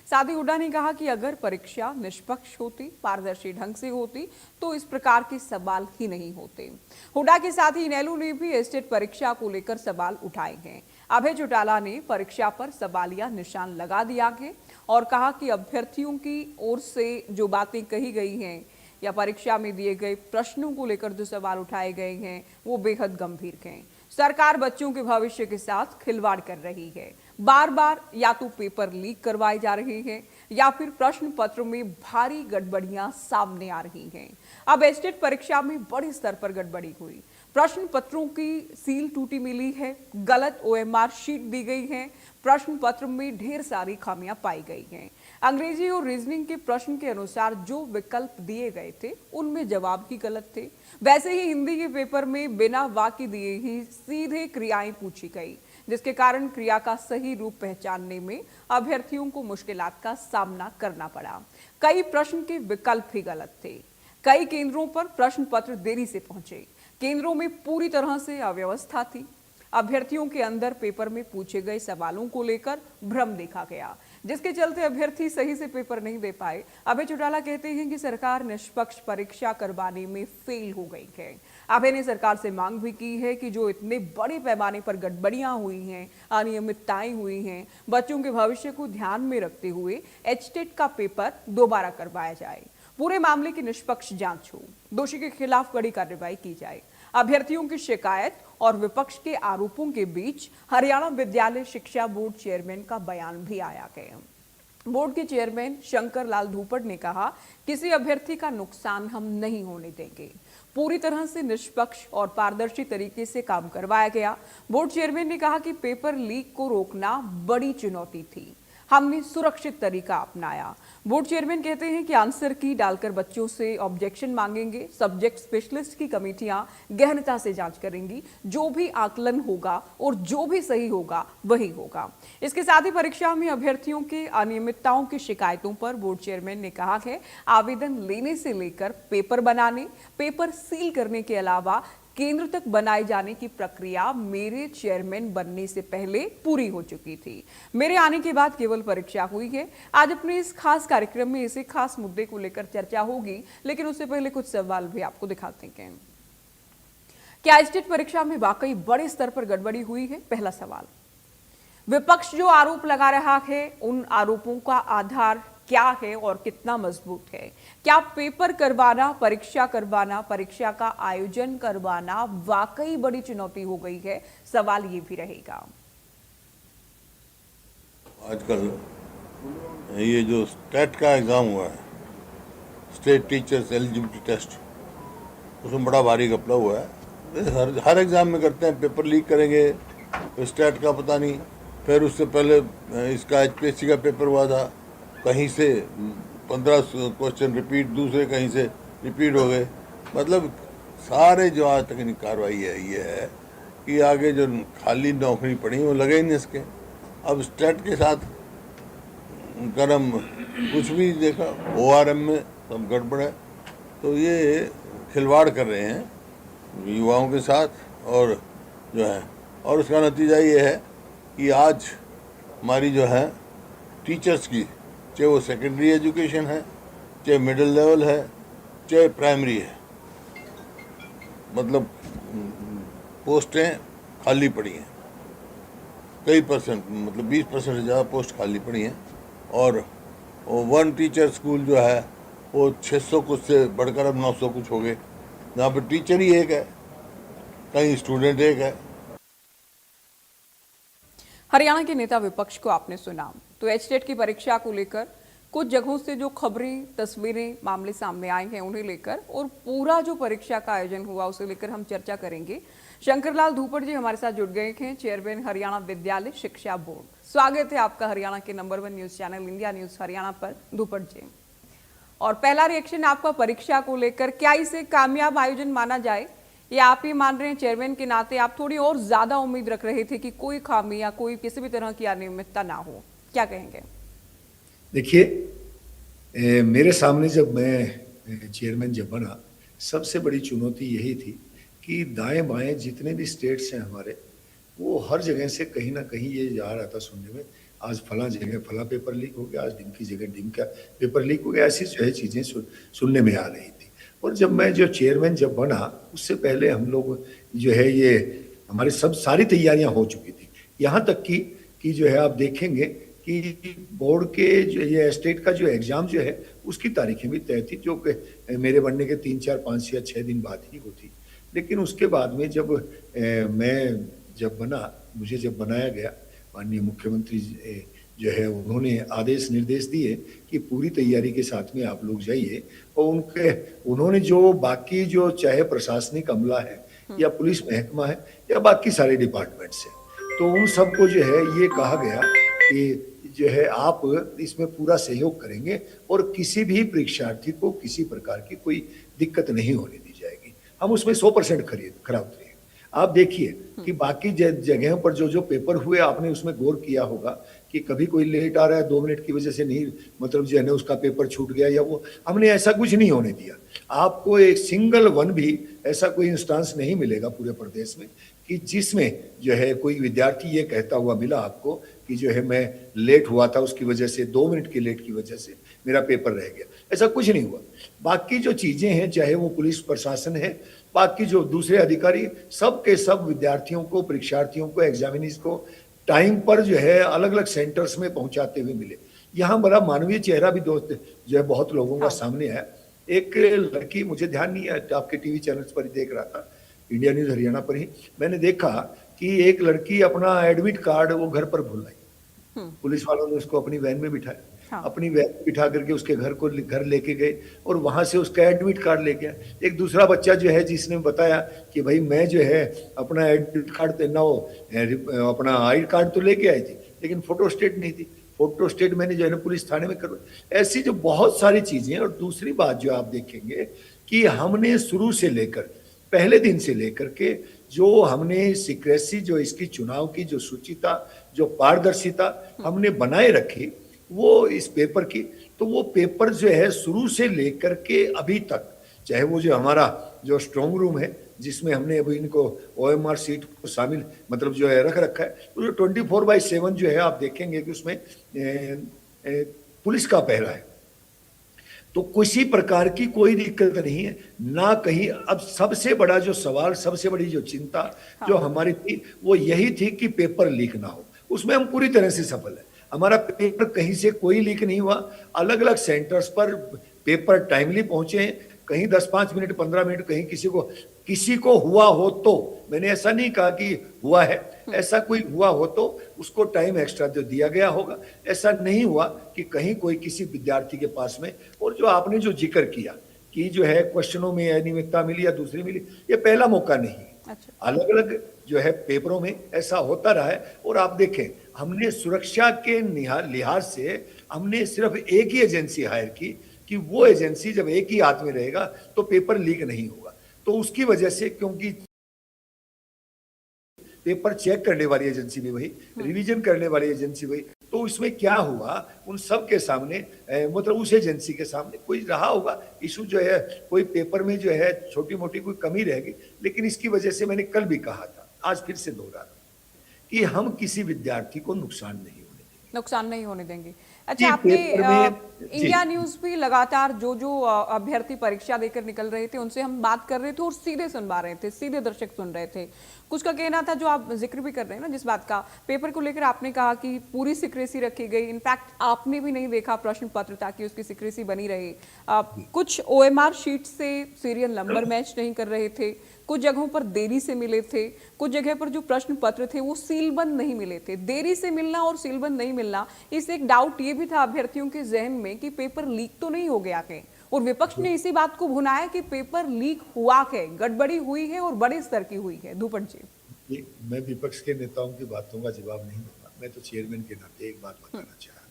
साथ ही हुड्डा ने कहा कि अगर परीक्षा निष्पक्ष होती, पारदर्शी ढंग से होती तो इस प्रकार के सवाल ही नहीं होते। हुड्डा के साथ ही इनेलो ने भी एस्टेट परीक्षा को लेकर सवाल उठाए हैं। अभय चौटाला ने परीक्षा पर सवालिया निशान लगा दिया है और कहा कि अभ्यर्थियों की ओर से जो बातें कही गई हैं या परीक्षा में दिए गए प्रश्नों को लेकर जो सवाल उठाए गए हैं वो बेहद गंभीर हैं। सरकार बच्चों के भविष्य के साथ खिलवाड़ कर रही है। बार बार या तो पेपर लीक करवाए जा रहे हैं या फिर प्रश्न पत्र में भारी गड़बड़ियां सामने आ रही हैं। अब एस्टेट परीक्षा में बड़े स्तर पर गड़बड़ी हुई, प्रश्न पत्रों की सील टूटी मिली है, गलत ओएमआर शीट दी गई है, प्रश्न पत्र में ढेर सारी खामियां पाई गई हैं। अंग्रेजी और रीजनिंग के प्रश्न के अनुसार जो विकल्प दिए गए थे उनमें जवाब ही गलत थे। वैसे ही हिंदी के पेपर में बिना वाक्य दिए ही सीधे क्रियाएं पूछी गई, जिसके कारण क्रिया का सही रूप पहचानने में अभ्यर्थियों को मुश्किलात का सामना करना पड़ा। कई प्रश्न के विकल्प ही गलत थे। कई केंद्रों पर प्रश्न पत्र देरी से पहुंचे, केंद्रों में पूरी तरह से अव्यवस्था थी। अभ्यर्थियों के अंदर पेपर में पूछे गए सवालों को लेकर भ्रम देखा गया, जिसके चलते अभ्यर्थी सही से पेपर नहीं दे पाए। अभय चौटाला कहते हैं कि सरकार निष्पक्ष परीक्षा करवाने में फेल हो गई है। अभय ने सरकार से मांग भी की है कि जो इतने बड़े पैमाने पर गड़बड़ियां हुई हैं, अनियमितताएं हुई हैं, बच्चों के भविष्य को ध्यान में रखते हुए एचटेट का पेपर दोबारा करवाया जाए, पूरे मामले की निष्पक्ष जांच हो, दोषी के खिलाफ कड़ी कार्रवाई की जाए। अभ्यर्थियों की शिकायत और विपक्ष के आरोपों के बीच हरियाणा विद्यालय शिक्षा बोर्ड चेयरमैन का बयान भी आया है। बोर्ड के चेयरमैन शंकर लाल धूपड़ ने कहा, किसी अभ्यर्थी का नुकसान हम नहीं होने देंगे, पूरी तरह से निष्पक्ष और पारदर्शी तरीके से काम करवाया गया। बोर्ड चेयरमैन ने कहा कि पेपर लीक को रोकना बड़ी चुनौती थी, हमने सुरक्षित तरीका अपनाया। बोर्ड चेयरमैन कहते हैं कि आंसर की डालकर बच्चों से ऑब्जेक्शन मांगेंगे, सब्जेक्ट स्पेशलिस्ट की कमेटियां गहनता से जांच करेंगी, जो भी आकलन होगा और जो भी सही होगा वही होगा। इसके साथ ही परीक्षा में अभ्यर्थियों की अनियमितताओं की शिकायतों पर बोर्ड चेयरमैन ने कहा है, आवेदन लेने से लेकर पेपर बनाने, पेपर सील करने के अलावा केंद्र तक बनाए जाने की प्रक्रिया मेरे चेयरमैन बनने से पहले पूरी हो चुकी थी। मेरे आने के बाद केवल परीक्षा हुई है। आज अपने इस खास कार्यक्रम में इसी खास मुद्दे को लेकर चर्चा होगी, लेकिन उससे पहले कुछ सवाल भी आपको दिखाते हैं। क्या एस्टेट परीक्षा में वाकई बड़े स्तर पर गड़बड़ी हुई है? पहला सवाल। विपक्ष जो आरोप लगा रहा है, उन आरोपों का आधार क्या है और कितना मजबूत है? क्या पेपर करवाना, परीक्षा करवाना, परीक्षा का आयोजन करवाना वाकई बड़ी चुनौती हो गई है? सवाल ये भी रहेगा। आजकल ये जो स्टेट का एग्ज़ाम हुआ है, स्टेट टीचर्स एलिजिबिलिटी टेस्ट, उसमें बड़ा भारी घपला हुआ है। हर एग्ज़ाम में करते हैं, पेपर लीक करेंगे, तो स्टेट का पता नहीं। फिर उससे पहले इसका एचपीएससी का पेपर हुआ था, कहीं से 15 क्वेश्चन रिपीट, दूसरे कहीं से रिपीट हो गए। मतलब सारे जो आज तक की कार्रवाई है ये है कि आगे जो खाली नौकरी पड़ी वो लगे ही नहीं इसके। अब स्टेट के साथ गरम कुछ भी देखा, ओआरएम में सब गड़बड़ है, तो ये खिलवाड़ कर रहे हैं युवाओं के साथ और जो है, और उसका नतीजा ये है कि आज हमारी जो है टीचर्स की, चाहे वो सेकेंडरी एजुकेशन है, चाहे मिडिल लेवल है, चाहे प्राइमरी है, मतलब पोस्टें खाली पड़ी हैं। कई परसेंट, मतलब 20% से ज़्यादा पोस्ट खाली पड़ी हैं। और वन टीचर स्कूल जो है वो 600 कुछ से बढ़कर अब 900 कुछ हो गए, जहाँ पर टीचर ही एक है, कहीं स्टूडेंट एक है। हरियाणा के नेता विपक्ष को आपने सुना, तो एचटेट की परीक्षा को लेकर कुछ जगहों से जो खबरें, तस्वीरें, मामले सामने आए हैं उन्हें लेकर और पूरा जो परीक्षा का आयोजन हुआ उसे लेकर हम चर्चा करेंगे। शंकरलाल धूपड़ जी हमारे साथ जुड़ गए हैं, चेयरमैन हरियाणा विद्यालय शिक्षा बोर्ड। स्वागत है आपका हरियाणा के number 1 news channel India news Haryana पर, धूपड़ जी। और पहला रिएक्शन आपका परीक्षा को लेकर, क्या इसे कामयाब आयोजन माना जाए या आप ही मान रहे हैं चेयरमैन के नाते आप थोड़ी और ज्यादा उम्मीद रख रहे थे कि कोई खामी या कोई किसी भी तरह की अनियमितता ना हो? क्या कहेंगे? देखिए, मेरे सामने जब मैं चेयरमैन जब बना, सबसे बड़ी चुनौती यही थी कि दाएं बाएं जितने भी स्टेट्स हैं हमारे, वो हर जगह से कहीं ना कहीं ये जा रहा था सुनने में आज फला जगह फला पेपर लीक हो गया, आज ढिमकी जगह ढिमका पेपर लीक हो गया, ऐसी जो है चीज़ें सुनने में आ रही थी। और जब मैं जो चेयरमैन जब बना, उससे पहले हम लोग जो है ये हमारी सारी तैयारियां हो चुकी थी। यहाँ तक कि जो है आप देखेंगे कि बोर्ड के जो ये स्टेट का जो एग्ज़ाम जो है उसकी तारीखें भी तय थी, जो कि मेरे बनने के 3, 4, 5 या 6 दिन बाद ही होती। लेकिन उसके बाद में जब मैं जब बना, मुझे जब बनाया गया, माननीय मुख्यमंत्री जो है उन्होंने आदेश निर्देश दिए कि पूरी तैयारी के साथ में आप लोग जाइए। और उन्होंने जो बाकी जो चाहे प्रशासनिक अमला है या पुलिस महकमा है या बाकी सारे डिपार्टमेंट्स हैं, तो उन सबको जो है ये कहा गया कि जो है आप इसमें पूरा सहयोग करेंगे और किसी भी परीक्षार्थी को किसी प्रकार की कोई दिक्कत नहीं होने दी जाएगी। हम उसमें 100% खरा उतरे। आप देखिए कि बाकी जगहों पर जो पेपर हुए, आपने उसमें गौर किया होगा कि कभी कोई लेट आ रहा है 2 मिनट की वजह से नहीं, मतलब जो है ना उसका पेपर छूट गया या वो, हमने ऐसा कुछ नहीं होने दिया। आपको एक सिंगल वन भी ऐसा कोई इंस्टांस नहीं मिलेगा पूरे प्रदेश में कि जिसमें जो है कोई विद्यार्थी ये कहता हुआ मिला आपको कि जो है मैं लेट हुआ था, उसकी वजह से 2 मिनट की लेट की वजह से मेरा पेपर रह गया। ऐसा कुछ नहीं हुआ। बाकी जो चीज़ें हैं, चाहे वो पुलिस प्रशासन है, बाकी जो दूसरे अधिकारी, सब के सब विद्यार्थियों को, परीक्षार्थियों को, एग्जामिनीज को टाइम पर जो है अलग अलग सेंटर्स में पहुंचाते हुए मिले। यहाँ बड़ा मानवीय चेहरा भी दोस्त जो है बहुत लोगों का सामने आया। एक लड़की, मुझे ध्यान नहीं है, आपके टीवी चैनल्स पर ही देख रहा था, इंडिया न्यूज़ हरियाणा पर ही मैंने देखा कि एक लड़की अपना एडमिट कार्ड वो घर पर भूल आई। पुलिस वालों ने उसको अपनी वैन में बिठाया, अपनी वैन में बिठा करके उसके घर लेके गए और वहां से उसका एडमिट कार्ड लेके आए। एक दूसरा बच्चा जो है जिसने बताया कि भाई मैं जो है अपना एडमिट कार्ड अपना आई कार्ड तो लेके आई थी, लेकिन फोटो स्टेट नहीं थी। फोटो स्टेट मैंने जो है ना पुलिस थाने में करवाई। ऐसी जो बहुत सारी चीजें। और दूसरी बात जो आप देखेंगे कि हमने शुरू से लेकर पहले दिन से लेकर के जो हमने सीक्रेसी, जो इसकी चुनाव की जो शुचिता, जो पारदर्शिता हमने बनाए रखी वो इस पेपर की, तो वो पेपर जो है शुरू से लेकर के अभी तक, चाहे वो जो हमारा जो स्ट्रॉन्ग रूम है जिसमें हमने अभी इनको OMR सीट को शामिल मतलब जो है रख रखा है, तो जो 24/7 जो है आप देखेंगे कि उसमें पुलिस का पहरा है, तो किसी प्रकार की कोई दिक्कत नहीं है ना कहीं। अब सबसे बड़ा जो सवाल, सबसे बड़ी जो चिंता जो हमारी थी वो यही थी कि पेपर लीक ना हो। उसमें हम पूरी तरह से सफल है। हमारा पेपर कहीं से कोई लीक नहीं हुआ। अलग अलग सेंटर्स पर पेपर टाइमली पहुंचे हैं। कहीं 10-5 मिनट 15 मिनट कहीं किसी को हुआ हो तो, मैंने ऐसा नहीं कहा कि हुआ है, ऐसा कोई हुआ हो तो उसको टाइम एक्स्ट्रा जो दिया गया होगा। ऐसा नहीं हुआ कि कहीं कोई किसी विद्यार्थी के पास में। और जो आपने जो जिक्र किया कि जो है क्वेश्चनों में अनियमितता मिली या दूसरी मिली, ये पहला मौका नहीं। अच्छा। अलग अलग जो है पेपरों में ऐसा होता रहा है। और आप देखें, हमने सुरक्षा के लिहाज से हमने सिर्फ एक ही एजेंसी हायर की कि वो एजेंसी जब एक ही हाथ में रहेगा तो पेपर लीक नहीं होगा। तो उसकी वजह से, क्योंकि पेपर चेक करने वाली एजेंसी भी वही, रिवीजन करने वाली एजेंसी वही, तो इसमें क्या हुआ उन सब के सामने मतलब उस एजेंसी के सामने कोई रहा होगा इशू जो है, कोई पेपर में जो है छोटी मोटी कोई कमी रहेगी। लेकिन इसकी वजह से मैंने कल भी कहा था, आज फिर से दोहरा कि हम किसी विद्यार्थी को नुकसान नहीं होने देंगे। अच्छा, आपने इंडिया न्यूज़ भी लगातार जो अभ्यर्थी परीक्षा देकर निकल रहे थे उनसे हम बात कर रहे थे और सीधे सुनवा रहे थे, सीधे दर्शक सुन रहे थे। कुछ का कहना था, जो आप जिक्र भी कर रहे हैं ना जिस बात का, पेपर को लेकर आपने कहा कि पूरी सिक्रेसी रखी गई। इनफैक्ट आपने भी नहीं देखा प्रश्न पत्र ताकि उसकी सिक्रेसी बनी रहे। कुछ OMR शीट से सीरियल नंबर मैच नहीं कर रहे थे, कुछ जगहों पर देरी से मिले थे, कुछ जगह पर जो प्रश्न पत्र थे वो सीलबंद नहीं मिले थे। देरी से मिलना और सीलबंद नहीं मिलना, इससे एक डाउट ये भी था अभ्यर्थियों के जहन में कि पेपर लीक तो नहीं हो गया कहीं। और विपक्ष ने इसी बात को भुनाया कि पेपर लीक हुआ है, गड़बड़ी हुई है और बड़े स्तर की हुई है। धूपन जी, मैं विपक्ष के नेताओं की बातों का जवाब नहीं दूंगा। मैं तो चेयरमैन के नाते एक बात बताना चाहा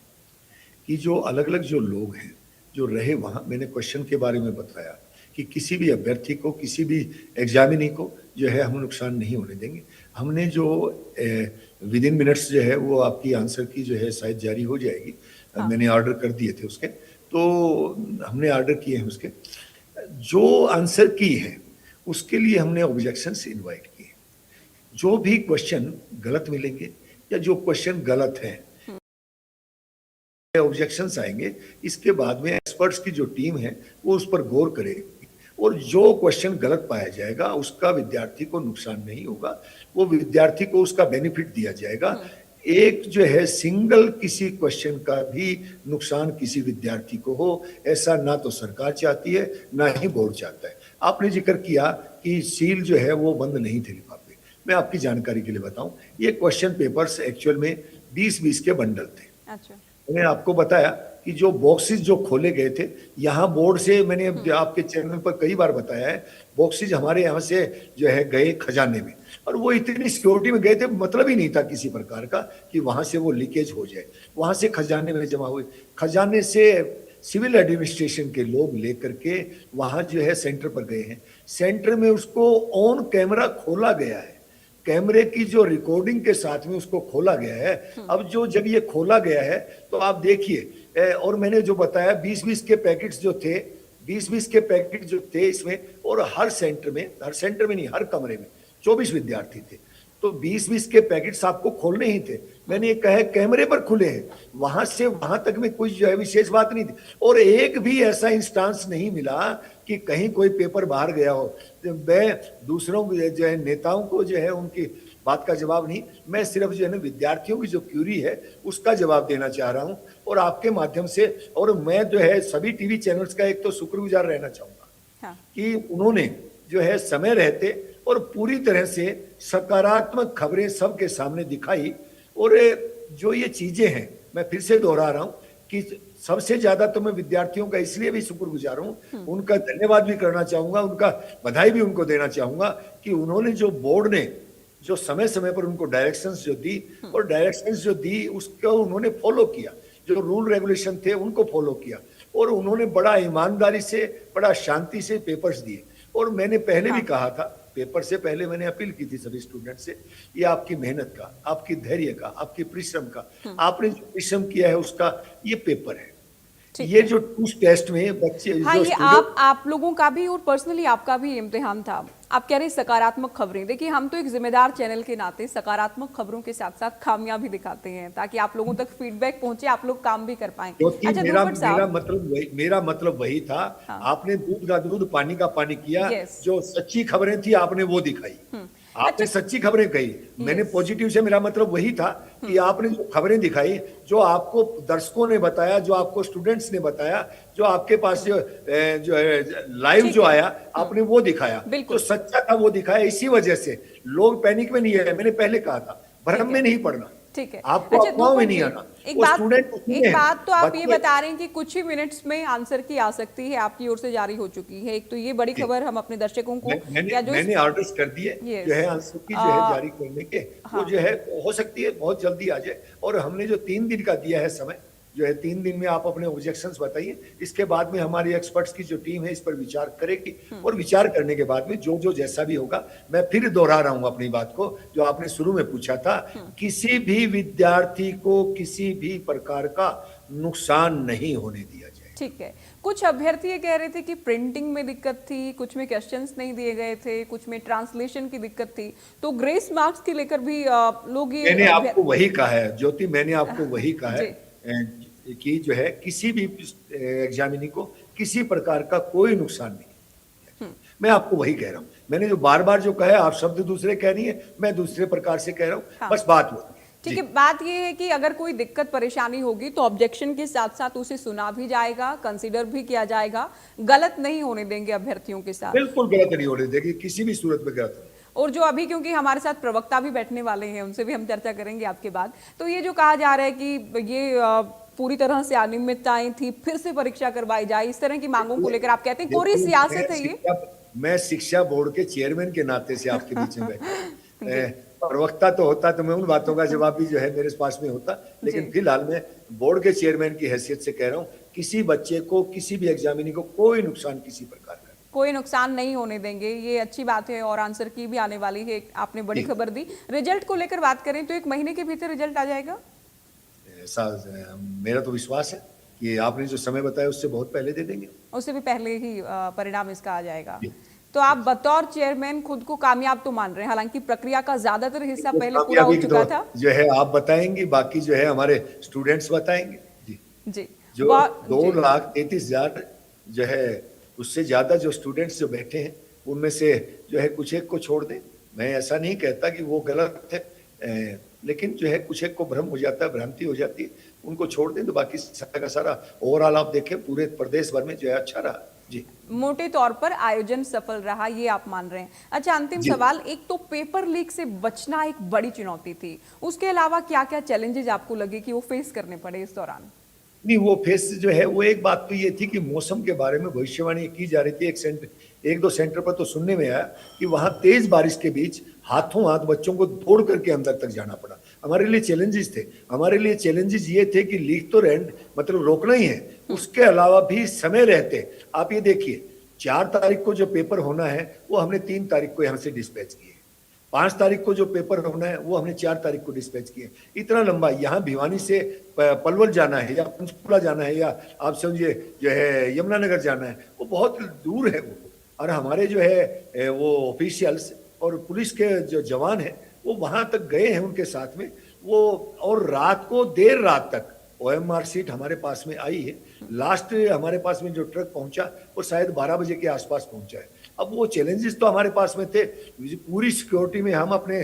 कि जो अलग अलग जो लोग हैं जो रहे वहां, मैंने क्वेश्चन के बारे में बताया कि किसी भी अभ्यर्थी को, किसी भी एग्जामिनी को जो है हम नुकसान नहीं होने देंगे। हमने जो विद इन मिनट्स जो है वो आपकी आंसर की जो है शायद जारी हो जाएगी। मैंने ऑर्डर कर दिए थे उसके, तो हमने ऑर्डर किए हैं उसके। जो आंसर की है उसके लिए हमने ऑब्जेक्शंस इनवाइट किए। जो भी क्वेश्चन गलत मिलेंगे या जो क्वेश्चन गलत है ऑब्जेक्शंस आएंगे, इसके बाद में एक्सपर्ट्स की जो टीम है वो उस पर गौर करेगी और जो क्वेश्चन गलत पाया जाएगा उसका विद्यार्थी को नुकसान नहीं होगा, वो विद्यार्थी को उसका बेनिफिट दिया जाएगा। एक जो है सिंगल किसी क्वेश्चन का भी नुकसान किसी विद्यार्थी को हो, ऐसा ना तो सरकार चाहती है ना ही बोर्ड चाहता है। आपने जिक्र किया कि सील जो है वो बंद नहीं थे लिफाफे। मैं आपकी जानकारी के लिए बताऊं, ये क्वेश्चन पेपर्स एक्चुअल में 20-20 के बंडल थे। अच्छा। मैंने आपको बताया कि जो बॉक्सेस जो खोले गए थे, यहाँ बोर्ड से मैंने आपके चैनल पर कई बार बताया है, बॉक्सेस हमारे यहाँ से जो है गए खजाने में, और वो इतनी सिक्योरिटी में गए थे, मतलब ही नहीं था किसी प्रकार का कि वहां से वो लीकेज हो जाए। वहां से खजाने में जमा हुए, खजाने से सिविल एडमिनिस्ट्रेशन के लोग लेकर के वहां जो है सेंटर पर गए हैं। सेंटर में उसको ऑन कैमरा खोला गया है, कैमरे की जो रिकॉर्डिंग के साथ में उसको खोला गया है। अब जो जब ये खोला गया है तो आप देखिए, और मैंने जो बताया 20-20 के पैकेट्स जो थे, 20-20 के पैकेट जो थे इसमें, और हर सेंटर में नहीं, हर कमरे में 24 विद्यार्थी थे, तो 20-20 के पैकेट्स आपको खोलने ही थे। मैंने ये कहा कैमरे पर खुले हैं, वहां से वहां तक में कोई जो है विशेष बात नहीं थी, और एक भी ऐसा इंस्टांस नहीं मिला कि कहीं कोई पेपर बाहर गया हो। मैं दूसरों जो है नेताओं को जो है उनकी बात का जवाब नहीं, मैं सिर्फ जो है ना विद्यार्थियों की जो क्यूरी है उसका जवाब देना चाह रहा हूं, और आपके माध्यम से। और मैं जो है सभी टीवी चैनल्स का एक तो शुक्रगुजार रहना चाहूंगा कि उन्होंने जो है समय रहते और पूरी तरह से सकारात्मक खबरें सबके सामने दिखाई। और जो ये चीजें हैं, मैं फिर से दोहरा रहा हूं कि सबसे ज्यादा तो मैं विद्यार्थियों का इसलिए भी शुक्रगुजार हूं, उनका धन्यवाद भी करना चाहूंगा, उनका बधाई भी उनको देना चाहूंगा कि उन्होंने जो बोर्ड ने जो समय समय पर उनको डायरेक्शंस जो दी, और डायरेक्शंस जो दी उसको उन्होंने फॉलो किया, जो रूल रेगुलेशन थे उनको फॉलो किया, और उन्होंने बड़ा ईमानदारी से, बड़ा शांति से पेपर्स दिए। और मैंने पहले भी कहा था, पेपर से पहले मैंने अपील की थी सभी स्टूडेंट से, ये आपकी मेहनत का, आपकी धैर्य का, आपकी परिश्रम का, आपने जो परिश्रम किया है उसका ये पेपर है। ये जो टूस्ट टेस्ट में बच्चे, हाँ, ये आप लोगों का भी और पर्सनली आपका भी इम्तिहान था। आप कह रहे सकारात्मक खबरें, देखिए हम तो एक जिम्मेदार चैनल के नाते सकारात्मक खबरों के साथ साथ खामियां भी दिखाते हैं ताकि आप लोगों तक फीडबैक पहुंचे, आप लोग काम भी कर पाए। अच्छा, मेरा मतलब वही था। हाँ। आपने दूध का दूध, पानी का पानी किया, जो सच्ची खबरें थी आपने वो दिखाई, आपने सच्ची खबरें कही। मैंने पॉजिटिव से, मेरा मतलब वही था कि आपने जो खबरें दिखाई, जो आपको दर्शकों ने बताया, जो आपको स्टूडेंट्स ने बताया, जो आपके पास जो लाइव जो आया, आपने वो दिखाया, तो सच्चा था वो दिखाया। इसी वजह से लोग पैनिक में नहीं है, मैंने पहले कहा था, भ्रम में नहीं पड़ना, ठीक है। आपको अफवाह में नहीं आना। एक बात तो आप ये बता रहे हैं कि कुछ ही मिनट्स में आंसर की आ सकती है, आपकी ओर से जारी हो चुकी है। एक तो ये बड़ी खबर हम अपने दर्शकों को, मैंने ऑर्डर्स कर दिए जो है आंसर की जो है जारी करने के, वो जो है हो सकती है बहुत जल्दी आ जाए। और हमने जो 3 दिन का दिया है समय, जो है 3 दिन में आप अपने ऑब्जेक्शंस बताइए, इसके बाद में हमारी एक्सपर्ट्स की जो टीम है इस पर विचार करेगी, और विचार करने के बाद में जो जैसा भी होगा, मैं फिर दोहरा रहा हूं अपनी बात को जो आपने शुरू में पूछा था, किसी भी विद्यार्थी को किसी भी प्रकार का नुकसान नहीं होने दिया जाए। ठीक है। कुछ अभ्यर्थी ये कह रहे थे कि प्रिंटिंग में दिक्कत थी, कुछ में क्वेश्चंस नहीं दिए गए थे, कुछ में ट्रांसलेशन की दिक्कत थी, तो ग्रेस मार्क्स के लेकर भी लोग ये, मैंने आपको वही कहा है ज्योति, मैंने आपको वही कहा है कि जो है किसी भी एग्जामिनी को किसी प्रकार का कोई नुकसान नहीं। मैं आपको वही कह रहा हूं, मैंने जो बार बार जो कहा है, आप शब्द दूसरे कह रही है, मैं दूसरे प्रकार से कह रहा हूं। हाँ। बस बात वो, ठीक है। बात ये है कि अगर कोई दिक्कत परेशानी होगी तो ऑब्जेक्शन के साथ साथ उसे सुना भी जाएगा, कंसीडर भी किया जाएगा, गलत नहीं होने देंगे अभ्यर्थियों के साथ। बिल्कुल गलत नहीं होने देंगे, किसी भी सूरत में गलत नहीं। और जो अभी, क्योंकि हमारे साथ प्रवक्ता भी बैठने वाले हैं, उनसे भी हम चर्चा करेंगे आपके बाद, तो ये जो कहा जा रहा है कि ये पूरी तरह से अनियमितताएं थी, फिर से परीक्षा करवाई जाए, इस तरह की मांगों को लेकर आप कहते हैं कोरी सियासत है ये। मैं शिक्षा बोर्ड के चेयरमैन के नाते से आपके बीच में बैठा, प्रवक्ता तो होता तो मैं उन बातों का जवाब भी जो है मेरे पास में होता, लेकिन फिलहाल मैं बोर्ड के चेयरमैन की हैसियत से कह रहा हूँ, किसी बच्चे को, किसी भी एग्जामिनी को कोई नुकसान किसी प्रकार का, कोई नुकसान नहीं होने देंगे, ये अच्छी बात है। और आंसर की भी आने वाली है, आपने बड़ी खबर दी। रिजल्ट को लेकर बात करें तो 1 महीने के भीतर रिजल्ट आ जाएगा, ऐसा मेरा तो विश्वास है कि आपने जो समय बताया उससे बहुत पहले दे देंगे, उससे भी पहले ही परिणाम इसका आ जाएगा। तो आप बतौर चेयरमैन खुद को कामयाब तो मान रहे हैं, हालांकि प्रक्रिया का ज्यादातर हिस्सा पहले पूरा हो चुका था। जो है आप बताएंगे, बाकी जो है हमारे स्टूडेंट्स बताएंगे। जी। जी जो बहुत- जी। 2,33,000 जो है उससे ज्यादा जो स्टूडेंट्स जो बैठे हैं उनमें से जो है कुछ एक को छोड़ दें। मैं ऐसा नहीं कहता कि वो गलत है, लेकिन जो है कुछ एक को भ्रम हो जाता है, भ्रांति हो जाती है, उनको छोड़ दें तो बाकी सारा का सारा ओवरऑल आप देखें पूरे प्रदेश भर में जो है अच्छा रहा। जी मोटे तौर पर आयोजन सफल रहा, ये आप मान रहे हैं। अच्छा, अंतिम जी। सवाल, एक तो पेपर लीक से बचना एक बड़ी चुनौती थी, उसके अलावा क्या क्या चैलेंजेस आपको लगे कि वो फेस करने पड़े इस दौरान? नहीं, वो फेस जो है वो एक बात तो ये थी कि मौसम के बारे में भविष्यवाणी की जा रही थी। एक दो सेंटर पर तो सुनने में आया कि वहां तेज बारिश के बीच हाथों हाथ बच्चों को दौड़ करके अंदर तक जाना पड़ा। हमारे लिए चैलेंजेस थे, हमारे लिए चैलेंजेस ये थे कि लीक तो रेंड मतलब रोकना ही है, उसके अलावा भी समय रहते आप ये देखिए 4 तारीख को जो पेपर होना है वो हमने 3 तारीख को यहाँ से डिस्पैच किए, 5 तारीख को जो पेपर होना है वो हमने 4 तारीख को डिस्पैच किए। इतना लंबा यहाँ भिवानी से पलवल जाना है या पंचकुला जाना है या आप समझिए जो है यमुनानगर जाना है, वो बहुत दूर है वो। और हमारे जो है वो ऑफिशियल्स और पुलिस के जो जवान हैं वो वहां तक गए हैं उनके साथ में वो, और रात को देर रात तक OMR सीट हमारे पास में आई है। लास्ट हमारे पास में जो ट्रक पहुंचा वो शायद 12 बजे के आसपास पहुंचा है। अब वो चैलेंजेस तो हमारे पास में थे, पूरी सिक्योरिटी में हम अपने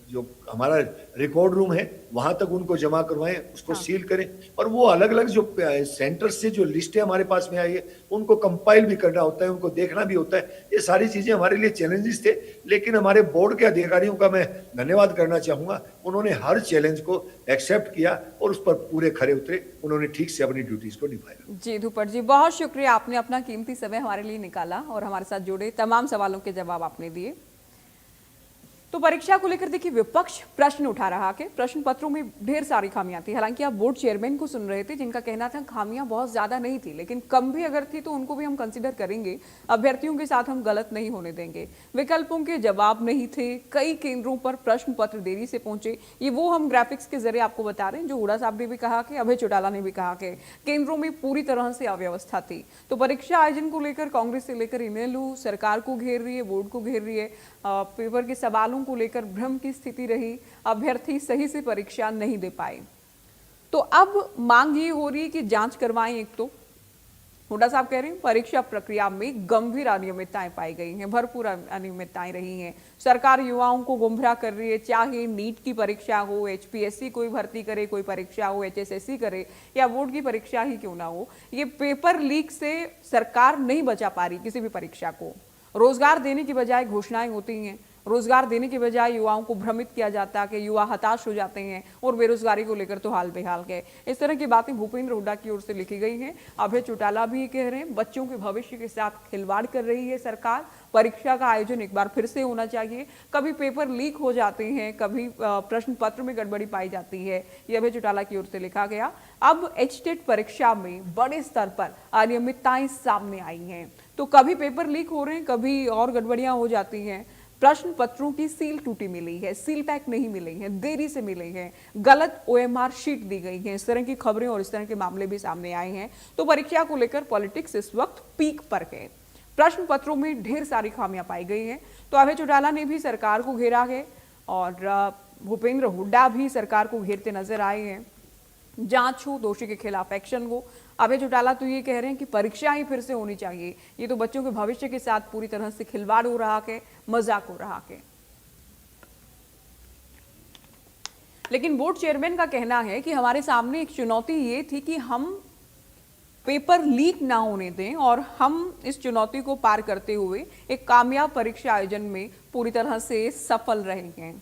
जो हमारा रिकॉर्ड रूम है वहां तक उनको जमा करवाएं, उसको सील करें, और वो अलग अलग जो सेंटर से जो लिस्टें हमारे पास में आई है उनको कंपाइल भी करना होता है, उनको देखना भी होता है। ये सारी चीजें हमारे लिए चैलेंजेस थे, लेकिन हमारे बोर्ड के अधिकारियों का मैं धन्यवाद करना चाहूंगा। उन्होंने हर चैलेंज को एक्सेप्ट किया और उस पर पूरे खरे उतरे, उन्होंने ठीक से अपनी ड्यूटीज को निभाया। जी धूपट जी, बहुत शुक्रिया, आपने अपना कीमती समय हमारे लिए निकाला और हमारे साथ जुड़े, तमाम सवालों के जवाब आपने दिए। तो परीक्षा को लेकर देखिए विपक्ष प्रश्न उठा रहा कि प्रश्न पत्रों में ढेर सारी खामियां थी। हालांकि आप बोर्ड चेयरमैन को सुन रहे थे जिनका कहना था खामियां बहुत ज्यादा नहीं थी, लेकिन कम भी अगर थी तो उनको भी हम कंसीडर करेंगे, अभ्यर्थियों के साथ हम गलत नहीं होने देंगे। विकल्पों के जवाब नहीं थे, कई केंद्रों पर प्रश्न पत्र देरी से पहुंचे, ये वो हम ग्राफिक्स के जरिए आपको बता रहे हैं जो हुड्डा साहब ने भी कहा कि अभय चौटाला ने भी कहा कि केंद्रों में पूरी तरह से अव्यवस्था थी। तो परीक्षा आयोजन को लेकर कांग्रेस से लेकर इनेलो सरकार को घेर रही है, बोर्ड को घेर रही है, पेपर के सवालों को लेकर भ्रम की स्थिति रही, अभ्यर्थी सही से परीक्षा नहीं दे पाए। तो अब मांग ये हो रही है कि जांच करवाएं। एक तो हुड्डा साहब कह रहे हैं परीक्षा प्रक्रिया में गंभीर अनियमितताएं पाई गई हैं, भरपूर अनियमितताएं रही हैं, सरकार युवाओं को गुमराह कर रही है, चाहे नीट की परीक्षा हो, HPSC कोई भर्ती करे, कोई परीक्षा हो, HSSC करे या बोर्ड की परीक्षा ही क्यों ना हो, ये पेपर लीक से सरकार नहीं बचा पा रही किसी भी परीक्षा को। रोजगार देने की बजाय घोषणाएं होती हैं, रोजगार देने के बजाय युवाओं को भ्रमित किया जाता है कि युवा हताश हो जाते हैं और बेरोजगारी को लेकर तो हाल बेहाल गए। इस तरह की बातें भूपेंद्र हुड्डा की ओर से लिखी गई हैं। अभय चौटाला भी कह रहे हैं बच्चों के भविष्य के साथ खिलवाड़ कर रही है सरकार, परीक्षा का आयोजन एक बार फिर से होना चाहिए। कभी पेपर लीक हो जाते हैं, कभी प्रश्न पत्र में गड़बड़ी पाई जाती है, ये अभय चौटाला की ओर से लिखा गया। अब HTET परीक्षा में बड़े स्तर पर अनियमितताएं सामने आई हैं, तो कभी पेपर लीक हो रहे हैं, कभी और गड़बड़ियां हो जाती हैं। प्रश्न पत्रों की सील टूटी मिली है, सील पैक नहीं मिली है, देरी से मिली है, गलत OMR शीट दी गई है, इस तरह की खबरें और इस तरह के मामले भी सामने आए हैं। तो परीक्षा को लेकर पॉलिटिक्स इस वक्त पीक पर है, प्रश्न पत्रों में ढेर सारी खामियां पाई गई हैं। तो अभय चौटाला ने भी सरकार को घेरा है और भूपेंद्र हुड्डा भी सरकार को घेरते नजर आए हैं। जांच हो, दोषी के खिलाफ एक्शन हो। अभय चौटाला तो ये कह रहे हैं कि परीक्षा ही फिर से होनी चाहिए, ये तो बच्चों के भविष्य के साथ पूरी तरह से खिलवाड़ हो रहा है, मजाक हो रहा है। लेकिन बोर्ड चेयरमैन का कहना है कि हमारे सामने एक चुनौती ये थी कि हम पेपर लीक ना होने दें और हम इस चुनौती को पार करते हुए एक कामयाब परीक्षा आयोजन में पूरी तरह से सफल रहे हैं।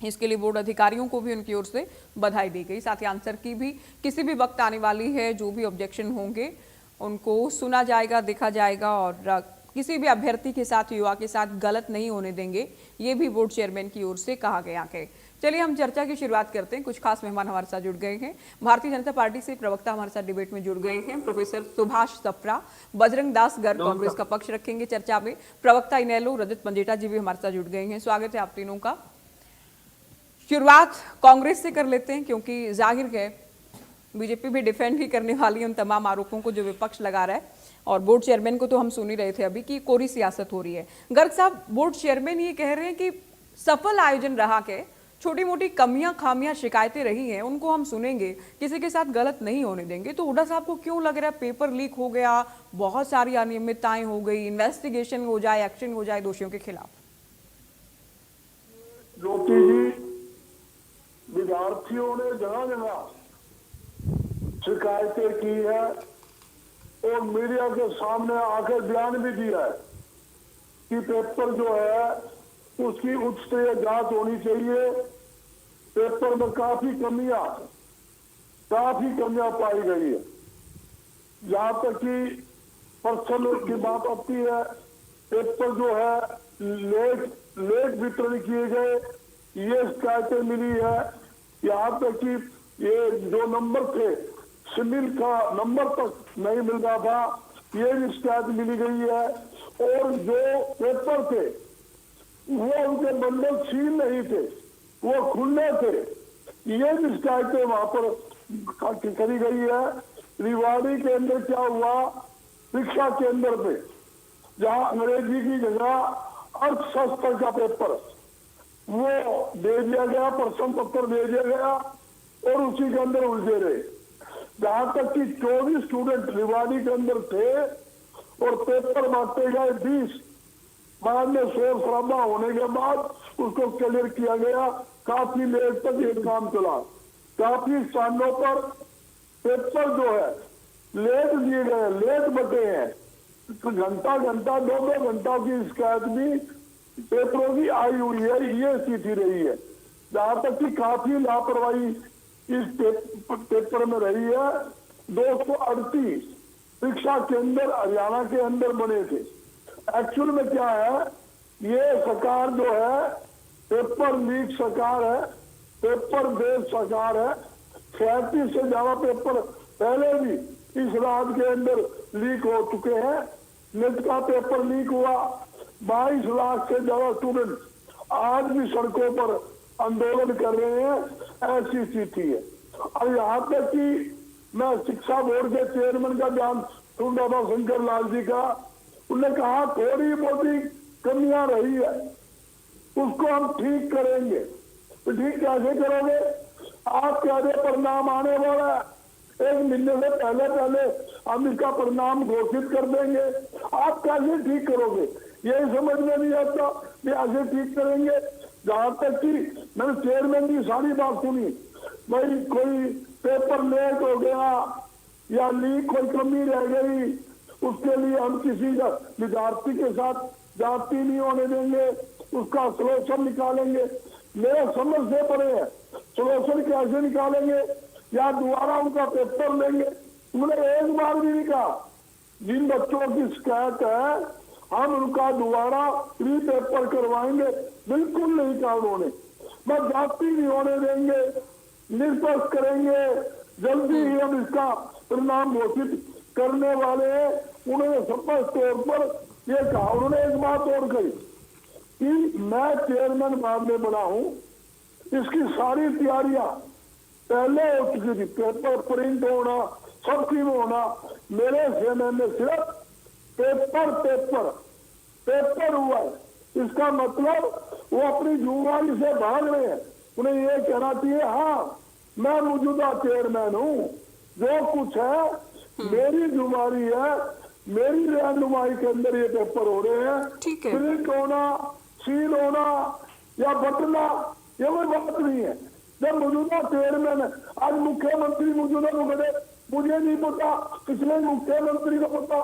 इसके लिए बोर्ड अधिकारियों को भी उनकी ओर से बधाई दी गई। साथ ही आंसर की भी किसी भी वक्त आने वाली है, जो भी ऑब्जेक्शन होंगे उनको सुना जाएगा, देखा जाएगा और किसी भी अभ्यर्थी के साथ, युवा के साथ गलत नहीं होने देंगे, ये भी बोर्ड चेयरमैन की ओर से कहा गया है। चलिए हम चर्चा की शुरुआत करते हैं। कुछ खास मेहमान हमारे साथ जुड़ गए हैं। भारतीय जनता पार्टी से प्रवक्ता हमारे साथ डिबेट में जुड़ गए हैं, प्रोफेसर सुभाष सप्रा। बजरंग दास गर्ग कांग्रेस का पक्ष रखेंगे चर्चा में। प्रवक्ता इनेलो रजत मंजेठा जी भी हमारे साथ जुड़ गए हैं। स्वागत है आप तीनों का। शुरुआत कांग्रेस से कर लेते हैं क्योंकि जाहिर है बीजेपी भी डिफेंड ही करने वाली है उन तमाम आरोपों को जो विपक्ष लगा रहा है, और बोर्ड चेयरमैन को तो हम सुन ही रहे थे अभी कि कोरी सियासत हो रही है। गर्ग साहब, बोर्ड चेयरमैन ये कह रहे हैं कि सफल आयोजन रहा के छोटी मोटी कमियां खामियां शिकायतें रही हैं उनको हम सुनेंगे, किसी के साथ गलत नहीं होने देंगे। तो हुड्डा साहब को क्यों लग रहा है पेपर लीक हो गया, बहुत सारी अनियमितताएं हो गई, इन्वेस्टिगेशन हो जाए, एक्शन हो जाए दोषियों के खिलाफ? ज्योति जी, विद्यार्थियों ने जगह जगह शिकायतें की है और मीडिया के सामने आकर बयान भी दिया है कि पेपर जो है उसकी उच्च स्तरीय जांच होनी चाहिए। पेपर में काफी कमियां पाई गई है। जहां तक कि पर्सन की बात आती है, पेपर जो है लेट वितरण किए गए, ये शिकायतें मिली है। यहाँ तक कि ये जो नंबर थे, सिविल का नंबर तक नहीं मिल रहा था, ये भी शिकायत मिली गई है। और जो पेपर थे वो उनके बंडल सील नहीं थे, वो खुले थे, ये भी शिकायतें वहां पर करी गई है। रिवाड़ी के अंदर क्या हुआ, शिक्षा केंद्र पे जहां अंग्रेजी की जगह अर्थशास्त्र का पेपर वो दे दिया गया, प्रश्न पत्र दे दिया गया और उसी के अंदर उलझे रहे। जहां तक कि 24 स्टूडेंट रिवाड़ी के अंदर थे और पेपर बांटे गए 20। बाद में शोर शराबा होने के बाद उसको क्लियर किया गया। काफी लेट तक ये काम चला। काफी स्थानों पर पेपर जो है लेट दिए गए, लेट बटे हैं। घंटा 2 घंटा की शिकायत भी पेपरों की आई हुई है। ये स्थिति रही है। जहां तक कि काफी लापरवाही इस पेपर में रही है। 238 शिक्षा केंद्र हरियाणा के अंदर बने थे। एक्चुअल में क्या है, ये सरकार जो है पेपर लीक सरकार है, पेपर बेस्ड सरकार है। 37 से ज्यादा पेपर पहले भी इस राज्य के अंदर लीक हो चुके हैं। नेट का पेपर लीक हुआ, 22 लाख से ज्यादा स्टूडेंट आज भी सड़कों पर आंदोलन कर रहे हैं। ऐसी स्थिति है। और यहाँ तक कि मैं शिक्षा बोर्ड के चेयरमैन का बयान सुन रहा था, शंकर लाल जी का। उन्होंने कहा थोड़ी बहुत कमियां रही है, उसको हम ठीक करेंगे। तो ठीक कैसे करोगे? आप कह रहे परिणाम आने वाला है, 1 महीने से पहले हम इसका परिणाम घोषित कर देंगे। आप कैसे ठीक करोगे? यही समझ में नहीं आता कि ऐसे ठीक करेंगे। जहां तक कि मैंने चेयरमैन की सारी बात सुनी, भाई कोई पेपर लेट हो गया या लीक कोई कमी रह गई, उसके लिए हम किसी का विद्यार्थी के साथ जाति नहीं होने देंगे, उसका सोल्यूशन निकालेंगे। मेरे समझ से पड़े है, सोल्यूशन कैसे निकालेंगे? या दोबारा उनका पेपर लेंगे? उन्होंने एक बार भी नहीं कहा जिन बच्चों की शिकायत है हम उनका दोबारा री पेपर करवाएंगे। बिल्कुल नहीं कहा उन्होंने। बस जाति नहीं होने देंगे, निष्पक्ष करेंगे, जल्दी ही हम इसका परिणाम घोषित करने वाले हैं। उन्होंने स्पष्ट तौर पर यह कहा। उन्होंने एक बात और कही कि मैं चेयरमैन बाद में बना हूं, इसकी सारी तैयारियां पहले हो चुकी थी। पेपर प्रिंट होना, सब चीज होना, मेरे सेना में सिर्फ पेपर हुआ है। इसका मतलब वो अपनी जुम्मेवारी से भाग रहे हैं। उन्हें ये कहना चाहिए, हाँ मैं मौजूदा चेयरमैन हूँ, जो कुछ है मेरी जुम्मेवारी है, मेरी रहनुमाई के अंदर ये पेपर हो रहे हैं। प्रिंट होना, सील होना या बटना, ये कोई बात नहीं है। जब मौजूदा चेयरमैन है, आज मुख्यमंत्री मौजूदा को बने, मुझे नहीं पता, पिछले मुख्यमंत्री को पता,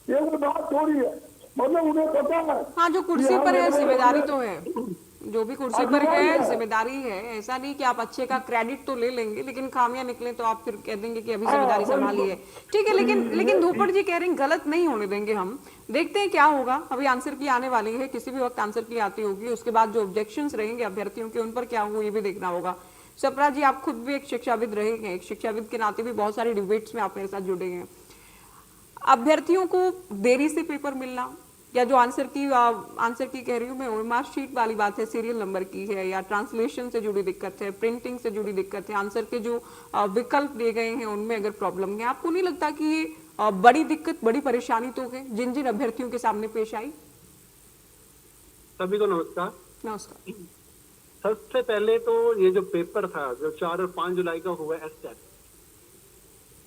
ये कोई बात थोड़ी है। मतलब उन्हें पता है। हाँ, जो कुर्सी पर है जिम्मेदारी तो है, जो भी कुर्सी पर है जिम्मेदारी है। ऐसा नहीं कि आप अच्छे का क्रेडिट तो ले लेंगे, लेकिन खामियां निकले तो आप फिर कह देंगे कि अभी जिम्मेदारी संभाली है। ठीक है, लेकिन धूपड़ जी कह रहे हैं गलत नहीं होने देंगे हम। देखते हैं क्या होगा। अभी आंसर की आने वाली है, किसी भी वक्त आंसर की आती होगी। उसके बाद जो ऑब्जेक्शंस रहेंगे अभ्यर्थियों के, उन पर क्या होगा ये भी देखना होगा। सप्रा जी, आप खुद भी एक शिक्षाविद रहे हैं, एक शिक्षाविद के नाते भी बहुत सारे डिबेट्स में आप मेरे साथ जुड़े हैं। अभ्यर्थियों को देरी से पेपर मिलना, या जो आंसर की कह रही हूँ मैं, ओएमआर शीट वाली बात है, सीरियल नंबर की है, या ट्रांसलेशन से जुड़ी दिक्कत है, प्रिंटिंग से जुड़ी दिक्कत है, आंसर के जो विकल्प दिए गए हैं उनमें अगर प्रॉब्लम है, आपको नहीं लगता कि ये बड़ी दिक्कत, बड़ी परेशानी तो है जिन जिन अभ्यर्थियों के सामने पेश आई? सभी को नमस्कार। नमस्कार। सबसे पहले तो ये जो पेपर था जो 4 और 5 जुलाई का हुआ एस्टेट,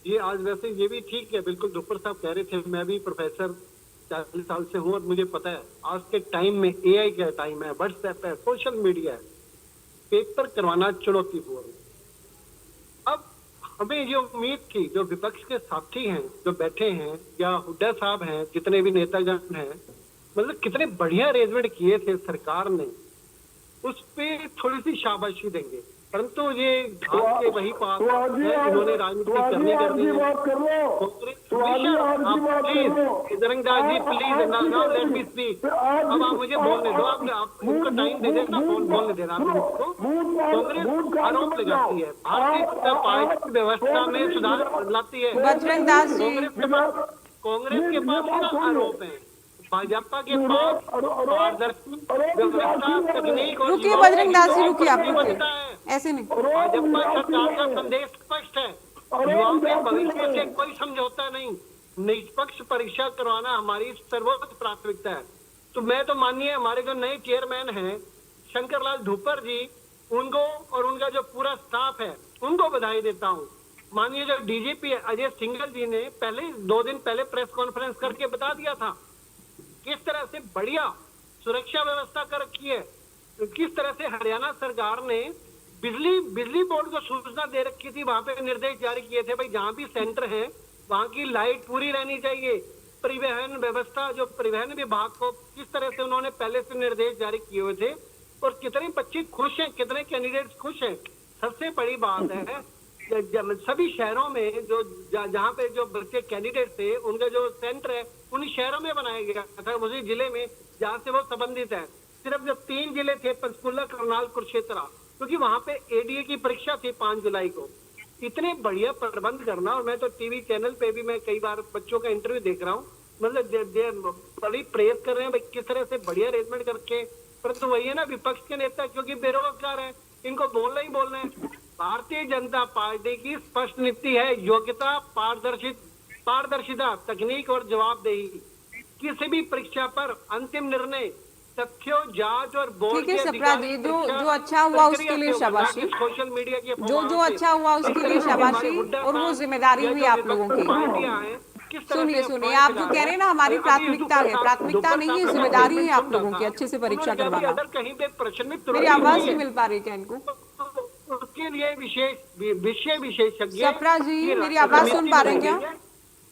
ये आज वैसे ये भी ठीक है, बिल्कुल धुप्पर साहब कह रहे थे, मैं भी प्रोफेसर 40 साल से हूँ और मुझे पता है आज के टाइम में एआई का टाइम है, व्हाट्सएप है, सोशल मीडिया है, पेपर करवाना चुनौतीपूर्ण। अब हमें ये उम्मीद थी, जो विपक्ष के साथी हैं जो बैठे हैं या हुड्डा साहब हैं, जितने भी नेतागण हैं, मतलब कितने बढ़िया अरेंजमेंट किए थे सरकार ने, उस पे थोड़ी सी शाबाशी देंगे, परंतु ये घास के वही पास है, इन्होंने राजनीति करनी करनी है। Bajrang Das ji please now let me speak. अब आप मुझे बोलने दो, आप उनको टाइम दे देना, फोन बोलने देना आप मुझको। कांग्रेस आरोप लगाती है भारतीय जनता पार्टी व्यवस्था में सुधार लाती है। बजरंग दास जी, कांग्रेस के पास क्या आरोप है, भाजपा के पास पारदर्शी व्यवस्था, तकनीक और रुकिए बजरंग दास जी, रुकिए, आप रुकिए, ऐसे नहीं। भाजपा सरकार का संदेश स्पष्ट है, युवाओं के भविष्य से कोई समझौता नहीं, निष्पक्ष परीक्षा करवाना हमारी सर्वोच्च प्राथमिकता है। तो मैं तो मानिए हमारे जो नए चेयरमैन हैं शंकर लाल धुप्पर जी, उनको और उनका जो पूरा स्टाफ है उनको बधाई देता हूँ। मानिए जो डीजीपी अजय सिंघल जी ने पहले 2 दिन पहले प्रेस कॉन्फ्रेंस करके बता दिया था किस तरह से बढ़िया सुरक्षा व्यवस्था कर रखी है, किस तरह से हरियाणा सरकार ने बिजली बोर्ड को सूचना दे रखी थी, वहां पे निर्देश जारी किए थे भाई जहां भी सेंटर है वहां की लाइट पूरी रहनी चाहिए। परिवहन व्यवस्था, जो परिवहन विभाग को किस तरह से उन्होंने पहले से निर्देश जारी किए हुए थे, और कितने बच्चे खुश हैं, कितने कैंडिडेट्स खुश हैं। सबसे बड़ी बात है सभी शहरों में जो जहाँ पे जो बच्चे कैंडिडेट थे उनका जो सेंटर है उन शहरों में बनाया गया था, उसी जिले में जहाँ से वो संबंधित है। सिर्फ जो 3 जिले थे पंचकुला, करनाल, कुरुक्षेत्र, क्योंकि वहां पे एडीए की परीक्षा थी 5 जुलाई को। इतने बढ़िया प्रबंध करना, और मैं तो टीवी चैनल पे भी मैं कई बार बच्चों का इंटरव्यू देख रहा हूँ, मतलब बड़ी प्रेस कर रहे हैं भाई किस तरह से बढ़िया अरेंजमेंट करके। परंतु वही है ना, विपक्ष के नेता क्योंकि बेरोजगार है, इनको बोलना ही बोलना है। भारतीय जनता पार्टी की स्पष्ट नीति है योग्यता, पारदर्शिता, तकनीक और जवाबदेही। किसी भी परीक्षा पर अंतिम निर्णय तथ्यों, जांच और बोर्ड ठीक है सप्रा जी, जो अच्छा हुआ उसके लिए शाबाशी, सोशल मीडिया की जो अच्छा हुआ उसके लिए शाबाशी, और वो जिम्मेदारी भी आप लोगों की। सुनिए, आप जो कह रहे हैं ना हमारी प्राथमिकता है, प्राथमिकता नहीं है, जिम्मेदारी है आप लोगों की अच्छे से परीक्षा करवाना। अगर कहीं पे प्रश्न में मेरी आवाज नहीं मिल पा रही क्या इनको? उसके लिए विषय विशेषज्ञ सप्रा जी, मेरी आवाज सुन पा रहे हैं क्या?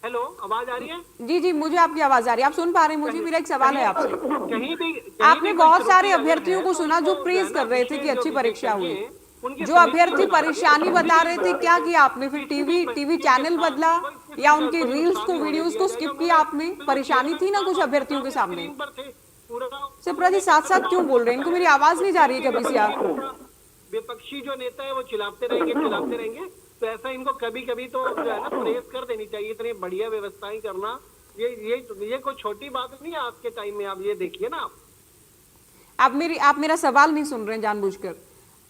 हेलो, आवाज आ रही है? जी, मुझे आपकी आवाज आ रही है, आप सुन पा रहे हैं मुझे? मेरा एक सवाल है आपसे। कहीं भी आपने बहुत सारे अभ्यर्थियों को सुना जो प्रेज कर रहे थे कि अच्छी परीक्षा हुई, जो अभ्यर्थी परेशानी बता रहे थे, क्या किया आपने फिर? टीवी चैनल बदला या उनके रील्स को, वीडियोस को स्किप किया आपने? परेशानी थी ना कुछ अभ्यर्थियों के सामने। सप्रा जी साथ साथ क्यों बोल रहे हैं? इनको मेरी आवाज नहीं जा रही है कभी से? आप विपक्षी जो नेता है वो चिल्लाते रहेंगे, तो ऐसा इनको कभी कभी तो जो है ना प्रेस कर देनी चाहिए। इतनी बढ़िया व्यवस्थाएं करना ये कोई छोटी बात नहीं है आज के टाइम में। आप ये देखिए ना, आप मेरा सवाल नहीं सुन रहे हैं जानबूझकर।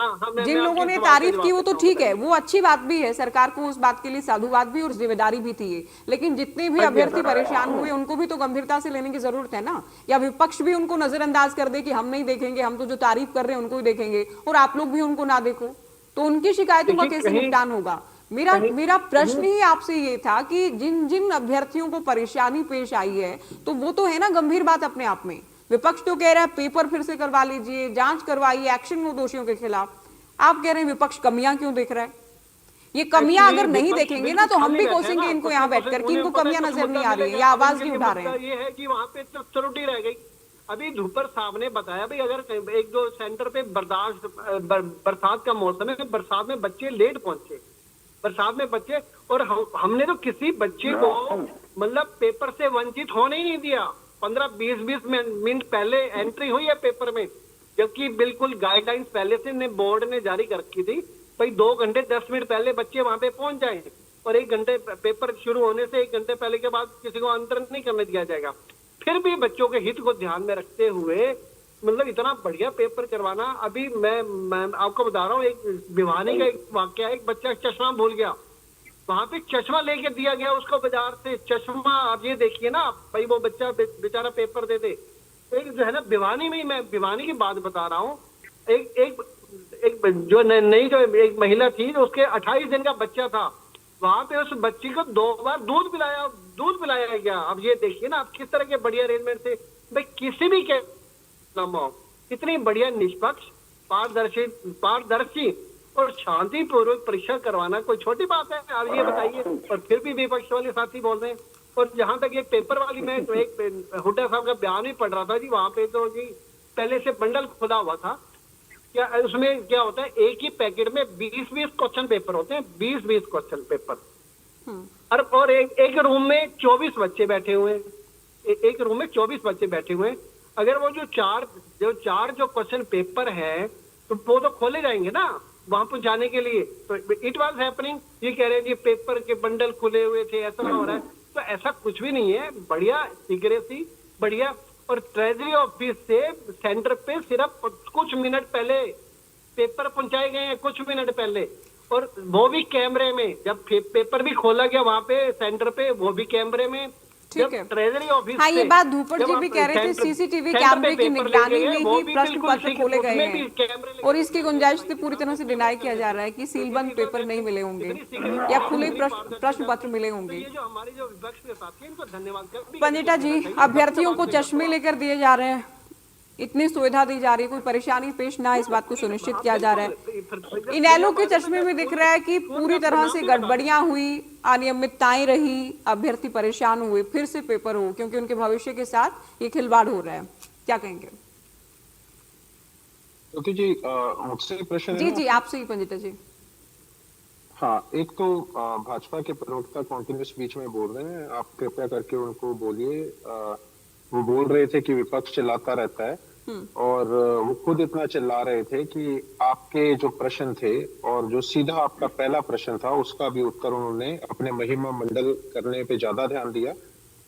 हाँ, जिन लोगों ने तारीफ की वो तो ठीक है, वो अच्छी बात भी है, सरकार को उस बात के लिए साधुवाद भी और जिम्मेदारी भी थी ये। लेकिन जितने भी अभ्यर्थी परेशान हुए उनको भी तो गंभीरता से लेने की जरूरत है ना। या विपक्ष भी उनको नजरअंदाज कर दे कि हम नहीं देखेंगे, हम तो जो तारीफ कर रहे हैं उनको ही देखेंगे, और आप लोग भी उनको ना देखो, तो उनकी शिकायतों का कैसे निपटान होगा? मेरा प्रश्न ही आपसे ये था कि जिन अभ्यर्थियों को परेशानी पेश आई है, तो वो तो है ना गंभीर बात अपने आप में। विपक्ष तो कह रहा है पेपर फिर से करवा लीजिए, जांच करवाइए, एक्शन हो दोषियों के खिलाफ। आप कह रहे हैं विपक्ष कमियां क्यों देख रहा है? ये कमियां अगर नहीं देखेंगे ना तो हम भी कोसेंगे इनको यहाँ बैठकर कि इनको कमियां नजर नहीं आ रही है या आवाज नहीं उठा रहे हैं। ये है कि वहाँ पे त्रुटि रह गई। अभी धुप्पर साहब ने बताया भाई अगर एक दो सेंटर पे बरसात का मौसम है, बरसात में बच्चे लेट पहुंचे, बरसात में बच्चे, और हमने तो किसी बच्चे को मतलब पेपर से वंचित होने ही नहीं दिया। 15-20 मिनट पहले एंट्री हुई है पेपर में, जबकि बिल्कुल गाइडलाइंस पहले से बोर्ड ने जारी कर रखी थी भाई 2 घंटे 10 मिनट पहले बच्चे वहां पे पहुंच जाएं, और 1 घंटे पेपर शुरू होने से 1 घंटे पहले के बाद किसी को अंतर नहीं करने दिया जाएगा। फिर भी बच्चों के हित को ध्यान में रखते हुए मतलब इतना बढ़िया पेपर करवाना। अभी मैं आपको बता रहा हूँ, एक भिवानी का एक वाक्य, एक बच्चा चश्मा भूल गया, वहां पे चश्मा लेके दिया गया उसको बाजार से, चश्मा। आप ये देखिए ना भाई, वो बच्चा बेचारा पेपर दे दे। एक जो है ना भिवानी में, मैं भिवानी की बात बता रहा हूँ, एक एक जो नई जो एक महिला थी, उसके 28 दिन का बच्चा था, वहां पे उस बच्ची को 2 बार दूध पिलाया गया। अब ये देखिए ना आप किस तरह के बढ़िया अरेंजमेंट थे भाई, किसी भी के नाम हो, इतनी बढ़िया निष्पक्ष पारदर्शी और शांतिपूर्वक परीक्षा करवाना कोई छोटी बात है? आप ये बताइए। और फिर भी विपक्ष वाले साथी बोल रहे हैं। और जहां तक ये पेपर वाली, मैं तो एक हुड्डा साहब का बयान ही पढ़ रहा था जी, वहां पे तो जी पहले से बंडल खुला हुआ था। क्या उसमें क्या होता है, एक ही पैकेट में 20-20 क्वेश्चन पेपर होते हैं, 20-20 क्वेश्चन पेपर। और एक रूम में 24 बच्चे बैठे हुए हैं, एक रूम में 24 बच्चे बैठे हुए हैं। अगर वो जो चार क्वेश्चन पेपर है, तो वो तो खोले जाएंगे ना वहां पर जाने के लिए। तो इट वाज हैपनिंग, ये कह रहे हैं जी पेपर के बंडल खुले हुए थे, ऐसा हो रहा है। तो ऐसा कुछ भी नहीं है, बढ़िया सीक्रेसी, बढ़िया। और ट्रेजरी ऑफिस से सेंटर पे सिर्फ कुछ मिनट पहले पेपर पहुंचाए गए हैं, कुछ मिनट पहले, और वो भी कैमरे में। जब पेपर भी खोला गया वहां पे सेंटर पे, वो भी कैमरे में। ठीक है। ट्रेजरी ऑफिस, हाँ, ये बात धूपड़ जी भी कह रहे थे, सीसीटीवी कैमरे की निगरानी में ही प्रश्न पत्र खोले गए हैं और इसकी गुंजाइश से पूरी तरह से डिनाई किया जा रहा है कि सीलबंद पेपर नहीं मिले होंगे या खुले प्रश्न पत्र मिले होंगे। ये जो हमारे जो विपक्ष के साथी हैं, इनको धन्यवाद। पंडिता जी, अभ्यर्थियों को चश्मे लेकर दिए जा रहे हैं, इतनी सुविधा दी जा रही है, कोई परेशानी पेश ना, इस बात को सुनिश्चित किया जा रहा है। इनेलो के चश्मे में दिख रहा है कि पूरी तरह से गड़बड़ियां हुई, अनियमितताएं रही, अभ्यर्थी परेशान हुए, फिर से पेपर हो, क्योंकि उनके भविष्य के साथ ये खिलवाड़ हो रहा है। क्या कहेंगे? ज्योति जी, मुझसे प्रश्न जी जी, आपसे ही पंडिता जी। हाँ, एक तो भाजपा के प्रवक्ता कॉन्टिन्यूस बीच में बोल रहे हैं, आप कृपया करके उनको बोलिए। वो बोल रहे थे कि विपक्ष चिल्लाता रहता है, और वो खुद इतना चिल्ला रहे थे कि आपके जो प्रश्न थे और जो सीधा आपका पहला प्रश्न था, उसका भी उत्तर उन्होंने अपने महिमा मंडल करने पे ज्यादा ध्यान दिया,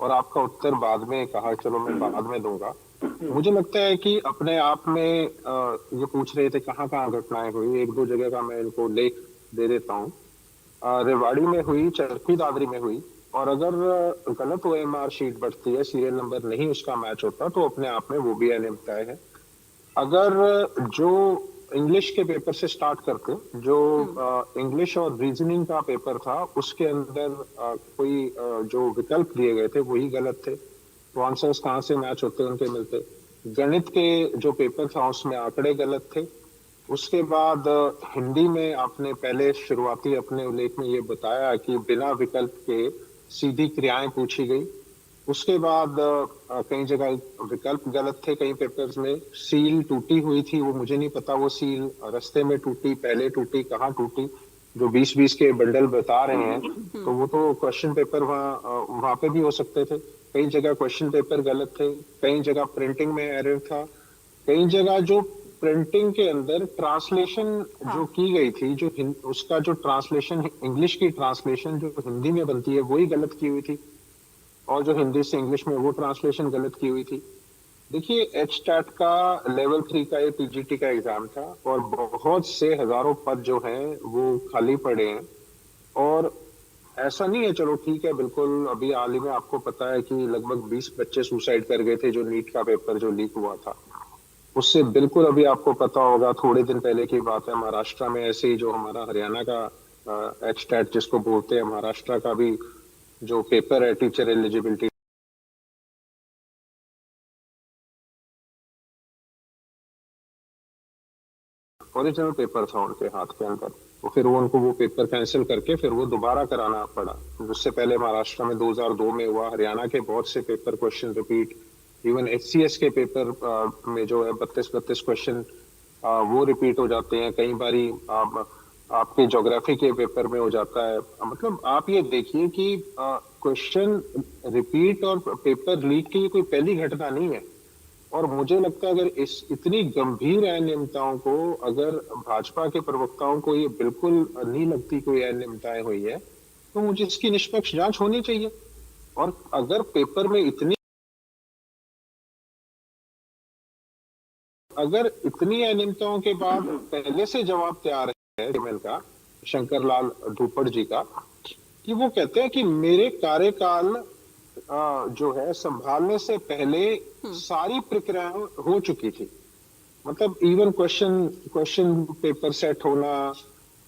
और आपका उत्तर बाद में कहा चलो मैं बाद में दूंगा। मुझे लगता है कि अपने आप में ये पूछ रहे थे कहाँ कहाँ घटनाएं हुई, एक दो जगह का मैं इनको लेख दे देता हूँ। रेवाड़ी में हुई, चरखी दादरी में हुई, और अगर गलत OMR शीट बढ़ती है, सीरियल नंबर नहीं उसका मैच होता, तो अपने आप में वो भी अनियमितताएं है। अगर जो इंग्लिश के पेपर से स्टार्ट करके जो इंग्लिश और रीजनिंग का पेपर था, उसके अंदर कोई जो विकल्प दिए गए थे वही गलत थे, तो आंसर्स कहाँ से मैच होते उनके मिलते। गणित के जो पेपर था उसमें आंकड़े गलत थे। उसके बाद हिंदी में आपने पहले शुरुआती अपने उल्लेख में ये बताया कि बिना विकल्प के सीधी क्रियाएं पूछी गई। उसके बाद कई जगह विकल्प गलत थे, कई पेपर्स में सील टूटी हुई थी, वो मुझे नहीं पता वो सील रास्ते में टूटी, पहले टूटी, कहाँ टूटी। जो 20-20 के बंडल बता रहे हैं, तो वो तो क्वेश्चन पेपर वहां पे भी हो सकते थे। कई जगह क्वेश्चन पेपर गलत थे, कई जगह प्रिंटिंग में एरर था, कई जगह जो प्रिंटिंग के अंदर ट्रांसलेशन जो की गई थी, जो उसका जो ट्रांसलेशन, इंग्लिश की ट्रांसलेशन जो हिंदी में बनती है वही गलत की हुई थी, और जो हिंदी से इंग्लिश में वो ट्रांसलेशन गलत की हुई थी। देखिए, HTAT का लेवल 3 का PGT का एग्जाम था, और बहुत से हजारों पद जो हैं वो खाली पड़े हैं। और ऐसा नहीं है, चलो ठीक है, बिल्कुल अभी हाल ही में आपको पता है कि लगभग 20 बच्चे सुसाइड कर गए थे, जो नीट का पेपर जो लीक हुआ था उससे बिल्कुल अभी आपको पता होगा, थोड़े दिन पहले की बात है, महाराष्ट्र में ऐसे ही जो हमारा हरियाणा का HTAT जिसको बोलते हैं, महाराष्ट्र का भी जो पेपर है टीचर एलिजिबिलिटी, ओरिजिनल पेपर था उनके हाथ के अंदर, तो फिर वो उनको वो पेपर कैंसिल करके फिर वो दोबारा कराना पड़ा। उससे पहले महाराष्ट्र में 2002 में हुआ, हरियाणा के बहुत से paper question repeat, even HCS के पेपर में जो है 32 क्वेश्चन वो रिपीट हो जाते हैं। कई बारी आपके ज्योग्राफी के पेपर में हो जाता है। मतलब आप ये देखिए कि क्वेश्चन रिपीट और पेपर लीक की कोई पहली घटना नहीं है, और मुझे लगता है अगर इस इतनी गंभीर अनियमितताओं को, अगर भाजपा के प्रवक्ताओं को ये बिल्कुल नहीं लगती कोई अनियमितताएं हुई है, तो मुझे इसकी निष्पक्ष जांच होनी चाहिए। और अगर पेपर में इतनी अनियमितताओं के बाद पहले से जवाब तैयार है ईमेल का, शंकर लाल धूपड़ जी का, कि वो कहते हैं कि मेरे कार्यकाल जो है संभालने से पहले सारी प्रक्रियाएं हो चुकी थी, मतलब इवन क्वेश्चन पेपर सेट होना,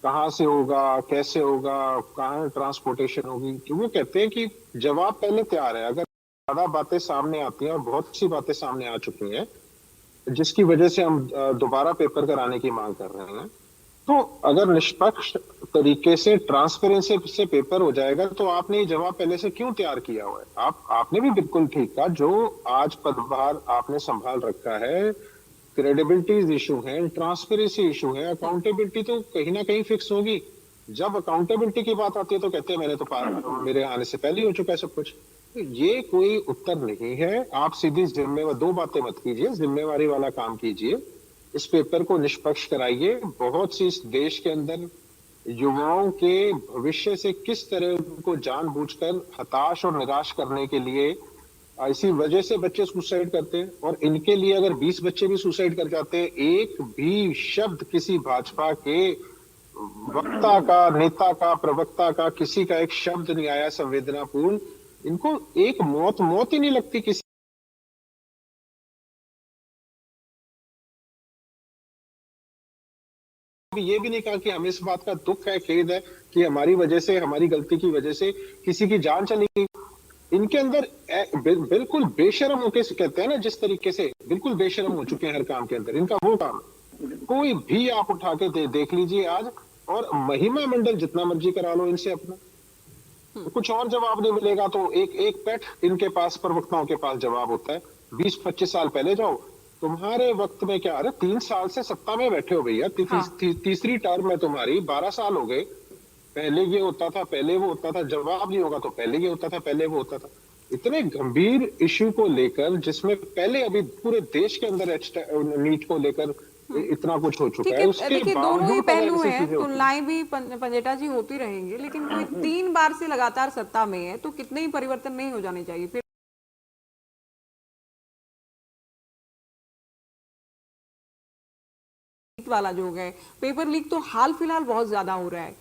कहाँ से होगा, कैसे होगा, कहाँ ट्रांसपोर्टेशन होगी, कि वो कहते हैं कि जवाब पहले तैयार है। अगर ज्यादा बातें सामने आती हैं, और बहुत सी बातें सामने आ चुकी हैं जिसकी वजह से हम दोबारा पेपर कराने की मांग कर रहे हैं, तो अगर निष्पक्ष तरीके से ट्रांसपेरेंसी से पेपर हो जाएगा तो आपने ये जवाब पहले से क्यों तैयार किया हुआ है? आपने भी बिल्कुल ठीक कहा, जो आज पदभार आपने संभाल रखा है, क्रेडिबिलिटी इशू है, ट्रांसपेरेंसी इशू है, अकाउंटेबिलिटी तो कहीं ना कहीं फिक्स होगी। जब अकाउंटेबिलिटी की बात आती है तो कहते हैं मैंने तो मेरे आने से पहले ही हो चुका है सब कुछ। तो ये कोई उत्तर नहीं है। आप सीधी जिम्मेवार, दो बातें मत कीजिए, जिम्मेवारी वाला काम कीजिए, इस पेपर को निष्पक्ष कराइए। बहुत सी इस देश के अंदर युवाओं के भविष्य से किस तरह उनको जानबूझकर हताश और निराश करने के लिए, इसी वजह से बच्चे सुसाइड करते हैं। और इनके लिए अगर 20 बच्चे भी सुसाइड कर जाते हैं, एक भी शब्द किसी भाजपा के वक्ता का, नेता का, प्रवक्ता का, किसी का एक शब्द नहीं आया संवेदनापूर्ण। इनको एक मौत ही नहीं लगती किसी। ये भी नहीं कहा कि हमें इस बात का दुख है, खेद है कि हमारी वजह से, हमारी गलती की वजह से किसी की जान चली गई। इनके अंदर बिल्कुल बेशरम होके, कहते हैं ना जिस तरीके से, बिल्कुल बेशरम हो चुके हैं हर काम के अंदर। इनका वो काम कोई भी आप उठा के देख लीजिए आज, और महिमा मंडल जितना मर्जी करा लो इनसे अपना, कुछ और जवाब नहीं मिलेगा। तो एक पेट इनके पास, प्रवक्ताओं के पास जवाब होता है। 20-25 साल पहले जाओ, तुम्हारे वक्त में क्या, अरे 3 साल से सत्ता में बैठे हो भैया, तीसरी टर्म में तुम्हारी 12 साल हो गए। पहले ये होता था, पहले वो होता था, जवाब नहीं होगा तो पहले ये होता था, पहले वो होता था। इतने गंभीर इश्यू को लेकर, जिसमें पहले अभी पूरे देश के अंदर नीट को लेकर इतना कुछ हो चुका है, उसके देखिए दोनों ही बावजूद पहलू हैं, तुलनाएं भी पंजेटा जी होती रहेंगी, लेकिन कोई 3 बार से लगातार सत्ता में है तो कितने ही परिवर्तन नहीं हो जाने चाहिए? फिर वाला जो है पेपर लीक तो हाल फिलहाल बहुत ज्यादा हो रहा है,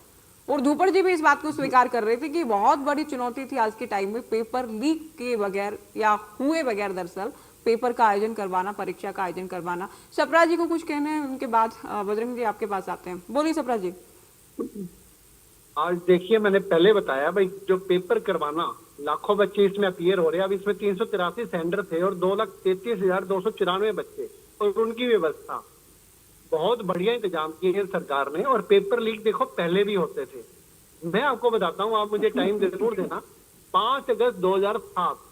और धूपर जी भी इस बात को स्वीकार कर रहे थे कि बहुत बड़ी चुनौती थी आज के टाइम में पेपर लीक के बगैर, या हुए बगैर दरअसल, पेपर का आयोजन करवाना, परीक्षा का आयोजन करवाना। सप्रा जी को कुछ कहना है, उनके बाद बजरंग जी आपके पास आते हैं। बोलिए सप्रा जी। आज देखिए, मैंने पहले बताया भाई, जो पेपर करवाना, लाखों बच्चे इसमें अपीयर हो रहे हैं। अब इसमें 383 सेंटर थे और 2,33,294 बच्चे, और उनकी व्यवस्था बहुत बढ़िया इंतजाम किए हैं सरकार ने। और पेपर लीक देखो पहले भी होते थे। मैं आपको बताता हूँ, आप मुझे टाइम जरूर देना। 5 अगस्त 2007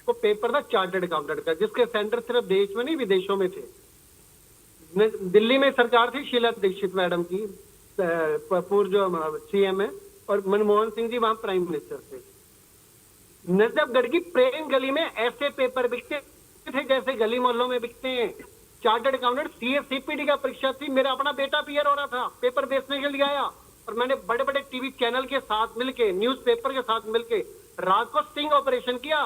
को पेपर था चार्टर्ड अकाउंटेंट का, जिसके सेंटर सिर्फ देश में नहीं विदेशों में थे। दिल्ली में सरकार थी शीला दीक्षित मैडम की, पूर्व जो सीएम है, और मनमोहन सिंह जी वहां प्राइम मिनिस्टर थे। नजफगढ़ की प्रेम गली में ऐसे पेपर बिकते थे जैसे गली मोहल्लों में बिकते हैं। चार्टर्ड अकाउंटेंट CSCPD का परीक्षा थी, मेरा अपना बेटा पीयर हो रहा था, पेपर बेचने के लिए आया, और मैंने बड़े बड़े टीवी चैनल के साथ मिलके, न्यूज़पेपर के साथ मिलके रात को स्टिंग ऑपरेशन किया।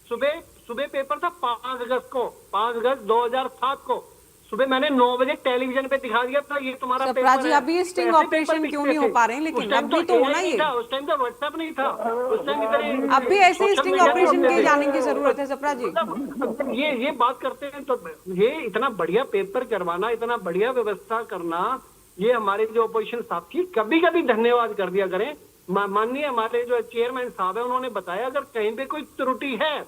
सुबह पेपर था 5 अगस्त को, 5 अगस्त 2007 को सुबह मैंने 9 बजे टेलीविजन पे दिखा दिया था, ये तुम्हारा पेपर है। अभी स्टिंग ऑपरेशन क्यों नहीं हो पा रहे हैं, लेकिन अभी तो होना ही है। उस टाइम तो व्हाट्सएप नहीं था, उस टाइम अब भी ऐसे स्टिंग ऑपरेशन किए जाने की जरूरत है सप्रा जी। ये बात करते हैं तो ये इतना बढ़िया पेपर करवाना, इतना बढ़िया व्यवस्था करना, ये हमारे जो अपोजिशन साथी कभी कभी धन्यवाद कर दिया करें। माननीय हमारे जो चेयरमैन साहब है, उन्होंने बताया अगर कहीं पे कोई त्रुटि है,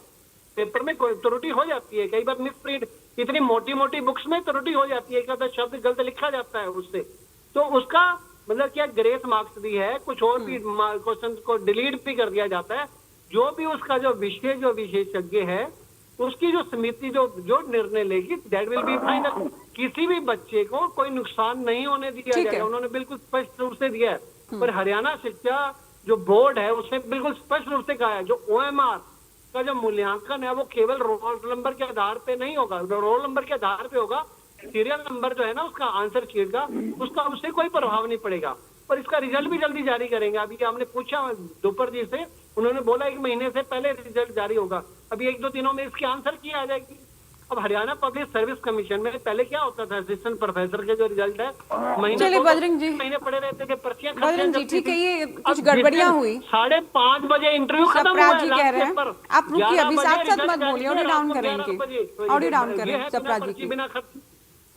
पेपर में कोई त्रुटि हो जाती है, कई बार मिसप्रिंट, इतनी मोटी मोटी बुक्स में त्रुटि हो जाती है, एक आधा शब्द गलत लिखा जाता है उससे, तो उसका मतलब क्या ग्रेस मार्क्स भी है, कुछ और भी क्वेश्चन को डिलीट भी कर दिया जाता है। जो भी उसका जो विशेषज्ञ है, उसकी जो समिति जो निर्णय लेगी, दैट विल बी फाइनल। किसी भी बच्चे को कोई नुकसान नहीं होने दिया जाएगा, उन्होंने बिल्कुल स्पष्ट रूप से दिया है। पर हरियाणा शिक्षा जो बोर्ड है, उसने बिल्कुल स्पष्ट रूप से कहा है, जो OMR का जो मूल्यांकन है वो केवल रोल नंबर के आधार पे नहीं होगा, रोल नंबर के आधार पे होगा। सीरियल नंबर जो है ना उसका, आंसर शीट का, उसका उससे कोई प्रभाव नहीं पड़ेगा। और इसका रिजल्ट भी जल्दी जारी करेंगे। अभी हमने पूछा दोपहर जी से, उन्होंने बोला 1 महीने से पहले रिजल्ट जारी होगा। अभी 1-2 दिनों में इसकी आंसर की आ जाएगी। अब हरियाणा पब्लिक सर्विस कमीशन में पहले क्या होता था, असिस्टेंट प्रोफेसर के जो रिजल्ट है, महीने पड़े रहते थे, पर्चियां बजरंग जी ठीक है, ये कुछ गड़बड़ियां हुई। 5:30 बजे इंटरव्यू खत्म हुआ है। कह रहे हैं आप रुकिए, अभी साथ साथ मत बोलिए, ऑडियो डाउन करें, ऑडियो डाउन करें सप्रा जी की।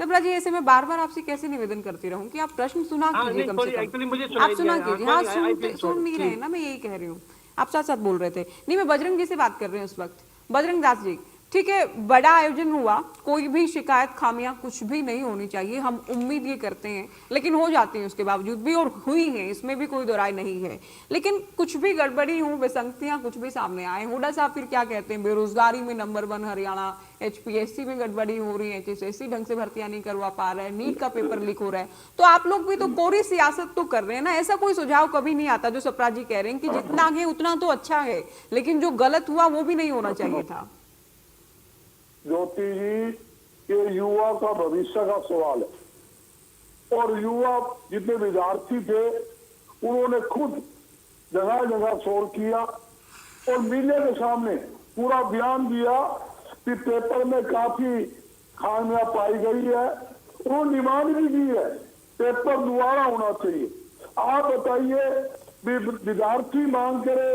सबरा जी, ऐसे में बार बार आपसे कैसे निवेदन करती रहूं कि आप प्रश्न सुना हाँ, कीजिए, नहीं, कम से sorry, कम actually मुझे आप सुनाई सुना दिया, कीजिए। हाँ, हाँ, I feel सुन नहीं रहे sorry, हैं ना, मैं यही कह रही हूँ, आप साथ साथ बोल रहे थे। नहीं, मैं बजरंग जी से बात कर रही हूँ उस वक्त। बजरंग दास जी, ठीक है, बड़ा आयोजन हुआ, कोई भी शिकायत खामियां कुछ भी नहीं होनी चाहिए, हम उम्मीद ये करते हैं, लेकिन हो जाती हैं उसके बावजूद भी, और हुई है, इसमें भी कोई दोराय नहीं है। लेकिन कुछ भी गड़बड़ी हो, विसंगतियां कुछ भी सामने आए, हुड्डा साहब फिर क्या कहते हैं, बेरोजगारी में नंबर 1 हरियाणा, एचपीएससी में गड़बड़ी हो रही है, एचएसएससी ढंग से भर्तियां नहीं करवा पा रहे हैं, नीट का पेपर लीक हो रहा है, तो आप लोग भी तो कोरी सियासत तो कर रहे हैं ना। ऐसा कोई सुझाव कभी नहीं आता जो सप्रा जी कह रहे हैं कि जितना आगे उतना तो अच्छा है, लेकिन जो गलत हुआ वो भी नहीं होना चाहिए था। ज्योति जी, ये युवा का भविष्य का सवाल है, और युवा जितने विद्यार्थी थे उन्होंने खुद जगह जगह शोर किया और मीडिया के सामने पूरा बयान दिया कि पेपर में काफी खामियां पाई गई है, उन्होंने डिमांड भी की है पेपर दोबारा होना चाहिए। आप बताइए, विद्यार्थी मांग करे,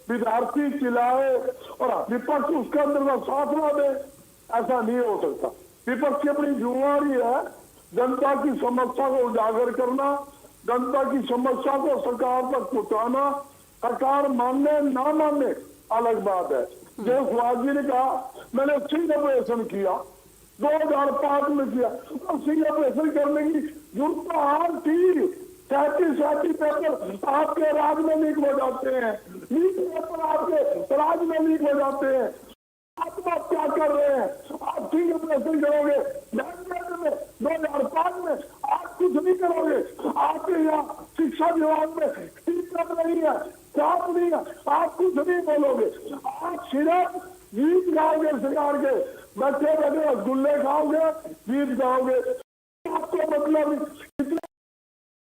विद्यार्थी चिल्लाए और विपक्ष उसके अंदर का साथ ना दे, ऐसा नहीं हो सकता। विपक्ष की अपनी जिम्मेवारी है जनता की समस्या को उजागर करना, जनता की समस्या को सरकार तक पहुंचाना, सरकार मानने ना मानने अलग बात है। जो सुभाष जी ने कहा, मैंने सिंह ऑपरेशन किया 2005 में किया, और सिंह ऑपरेशन करने की जरूरत आज थी। 37 पेपर आपके राज में लीक हो जाते हैं, 20 पेपर आपके राज में लीक हो जाते हैं, आप क्या कर रहे हैं? आप ठीक ऑपरेशन करोगे 2005 में, आप कुछ नहीं करोगे। आपके यहाँ शिक्षा विभाग में टीचर नहीं है, स्टाफ नहीं है, आप कुछ नहीं बोलोगे। आप सिर्फ गीत गाओगे, सरकार के बैठे बैठे रसगुल्ले खाओगे, गीत गाओगे। आपको मतलब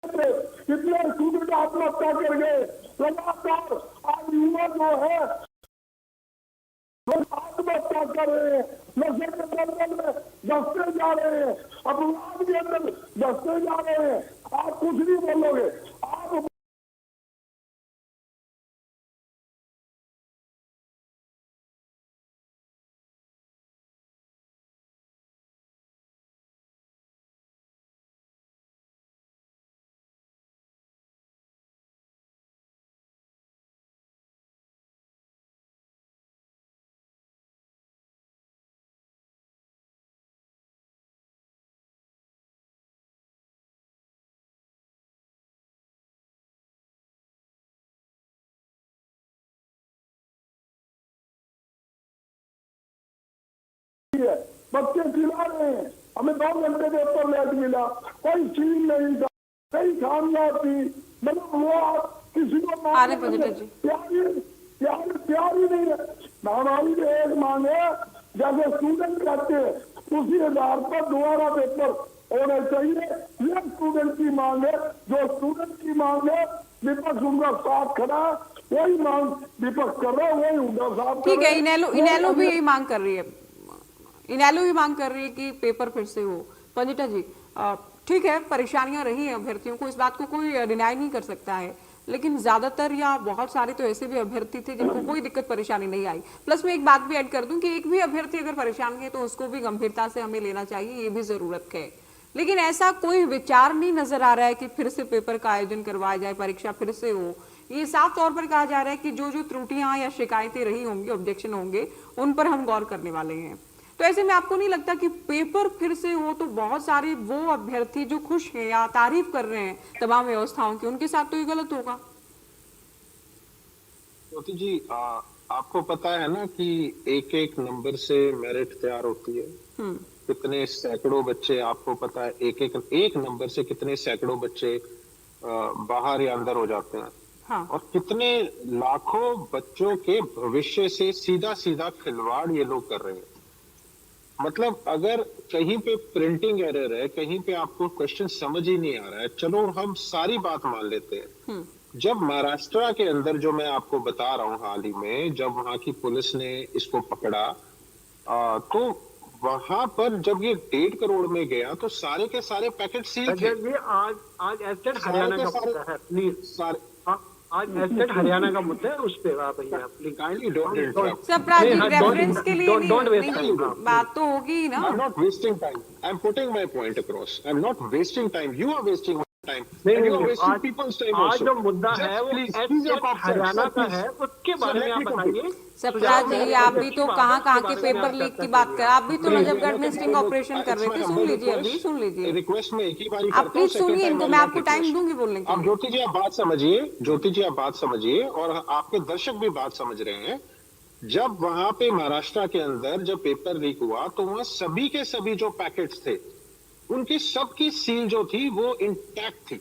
कितने स्टूडेंट आत्महत्या कर गए लगातार। आज युवा जो है आत्महत्या कर रहे हैं, नशे के दलदल में दसते जा रहे हैं, अपराध के अंदर दसते जा रहे हैं। आप कुछ नहीं बोलोगे। आप बच्चे चिल्ला रहे हैं, हमें 2 घंटे के ऊपर लेट मिला, कोई सीन नहीं था, कई खामियां थी। मतलब वो आप किसी को प्यार ही नहीं है। हमारी तो एक मांग है, जैसे स्टूडेंट कहते हैं उसी आधार पर दोबारा पेपर होने चाहिए। ये स्टूडेंट की मांग है, जो स्टूडेंट की मांग है विपक्ष उनका साथ खड़ा है, वही मांग विपक्ष कर रहा है, वही हुड्डा साहब। ठीक है, इनेलो भी यही मांग कर रही है, इनेलो भी मांग कर रही है कि पेपर फिर से हो। पंजिटा जी, ठीक है, परेशानियां रही हैं अभ्यर्थियों को, इस बात को कोई डिनाई नहीं कर सकता है, लेकिन ज्यादातर या बहुत सारे तो ऐसे भी अभ्यर्थी थे जिनको कोई दिक्कत परेशानी नहीं आई। प्लस मैं एक बात भी ऐड कर दूं कि एक भी अभ्यर्थी अगर परेशान है तो उसको भी गंभीरता से हमें लेना चाहिए, ये भी जरूरत है। लेकिन ऐसा कोई विचार नहीं नजर आ रहा है कि फिर से पेपर का आयोजन करवाया जाए, परीक्षा फिर से हो। ये साफ तौर पर कहा जा रहा है कि जो जो त्रुटियां या शिकायतें रही होंगी, ऑब्जेक्शन होंगे, उन पर हम गौर करने वाले हैं। तो ऐसे में आपको नहीं लगता कि पेपर फिर से हो तो बहुत सारे वो अभ्यर्थी जो खुश हैं या तारीफ कर रहे हैं तमाम व्यवस्थाओं की, उनके साथ तो ये गलत होगा? ज्योति जी, आपको पता है ना कि एक एक नंबर से मेरिट तैयार होती है। कितने सैकड़ों बच्चे, आपको पता है एक नंबर से कितने सैकड़ों बच्चे बाहर या अंदर हो जाते हैं। हाँ। और कितने लाखों बच्चों के भविष्य से सीधा सीधा खिलवाड़ ये लोग कर रहे हैं। मतलब अगर कहीं पे प्रिंटिंग एरर है, कहीं पे आपको क्वेश्चन समझ ही नहीं आ रहा है, चलो हम सारी बात मान लेते हैं। जब महाराष्ट्र के अंदर, जो मैं आपको बता रहा हूँ हाल ही में, जब वहां की पुलिस ने इसको पकड़ा, तो वहां पर जब ये 1.5 करोड़ में गया तो सारे के सारे पैकेट सील थे। आज एस्टेट हरियाणा का पता है प्लीज। आज एस्टेट हरियाणा का मुद्दा है, उस पे आप काइंडली डोंट इंटरप्ट। सप्रा जी नहीं, रेफरेंस के लिए don't waste नहीं, time. बात तो होगी ही ना। I'm not wasting time. I'm putting my point across. I'm not wasting time. You are wasting my time. नहीं, And you are नहीं, wasting आज- people's time आज also. जो मुद्दा Just है वो please, estate please your concept, Haryana sir, का please. है, उसके Sir, बारे में let आप me complete. बताइए। सप्रा जी आप भी तो कहाँ कहाँ के पेपर लीक की बात कर, आप भी तो Please, नजफगढ़ में स्टिंग ऑपरेशन कर रहे थे, सुन लीजिए अभी, सुन लीजिए। रिक्वेस्ट में एक ही बारी आप करता हूँ, प्लीज second सुनिए time इनको, I'll मैं not आपको टाइम request. दूंगी बोलने के अब लिए। ज्योति जी आप बात समझिए, ज्योति जी आप बात समझिए और आपके दर्शक भी बात समझ रहे हैं। जब वहां पे महाराष्ट्र के अंदर जब पेपर लीक हुआ तो वहां सभी के सभी जो पैकेट्स थे उनकी सबकी सील जो थी वो इंटैक्ट थी।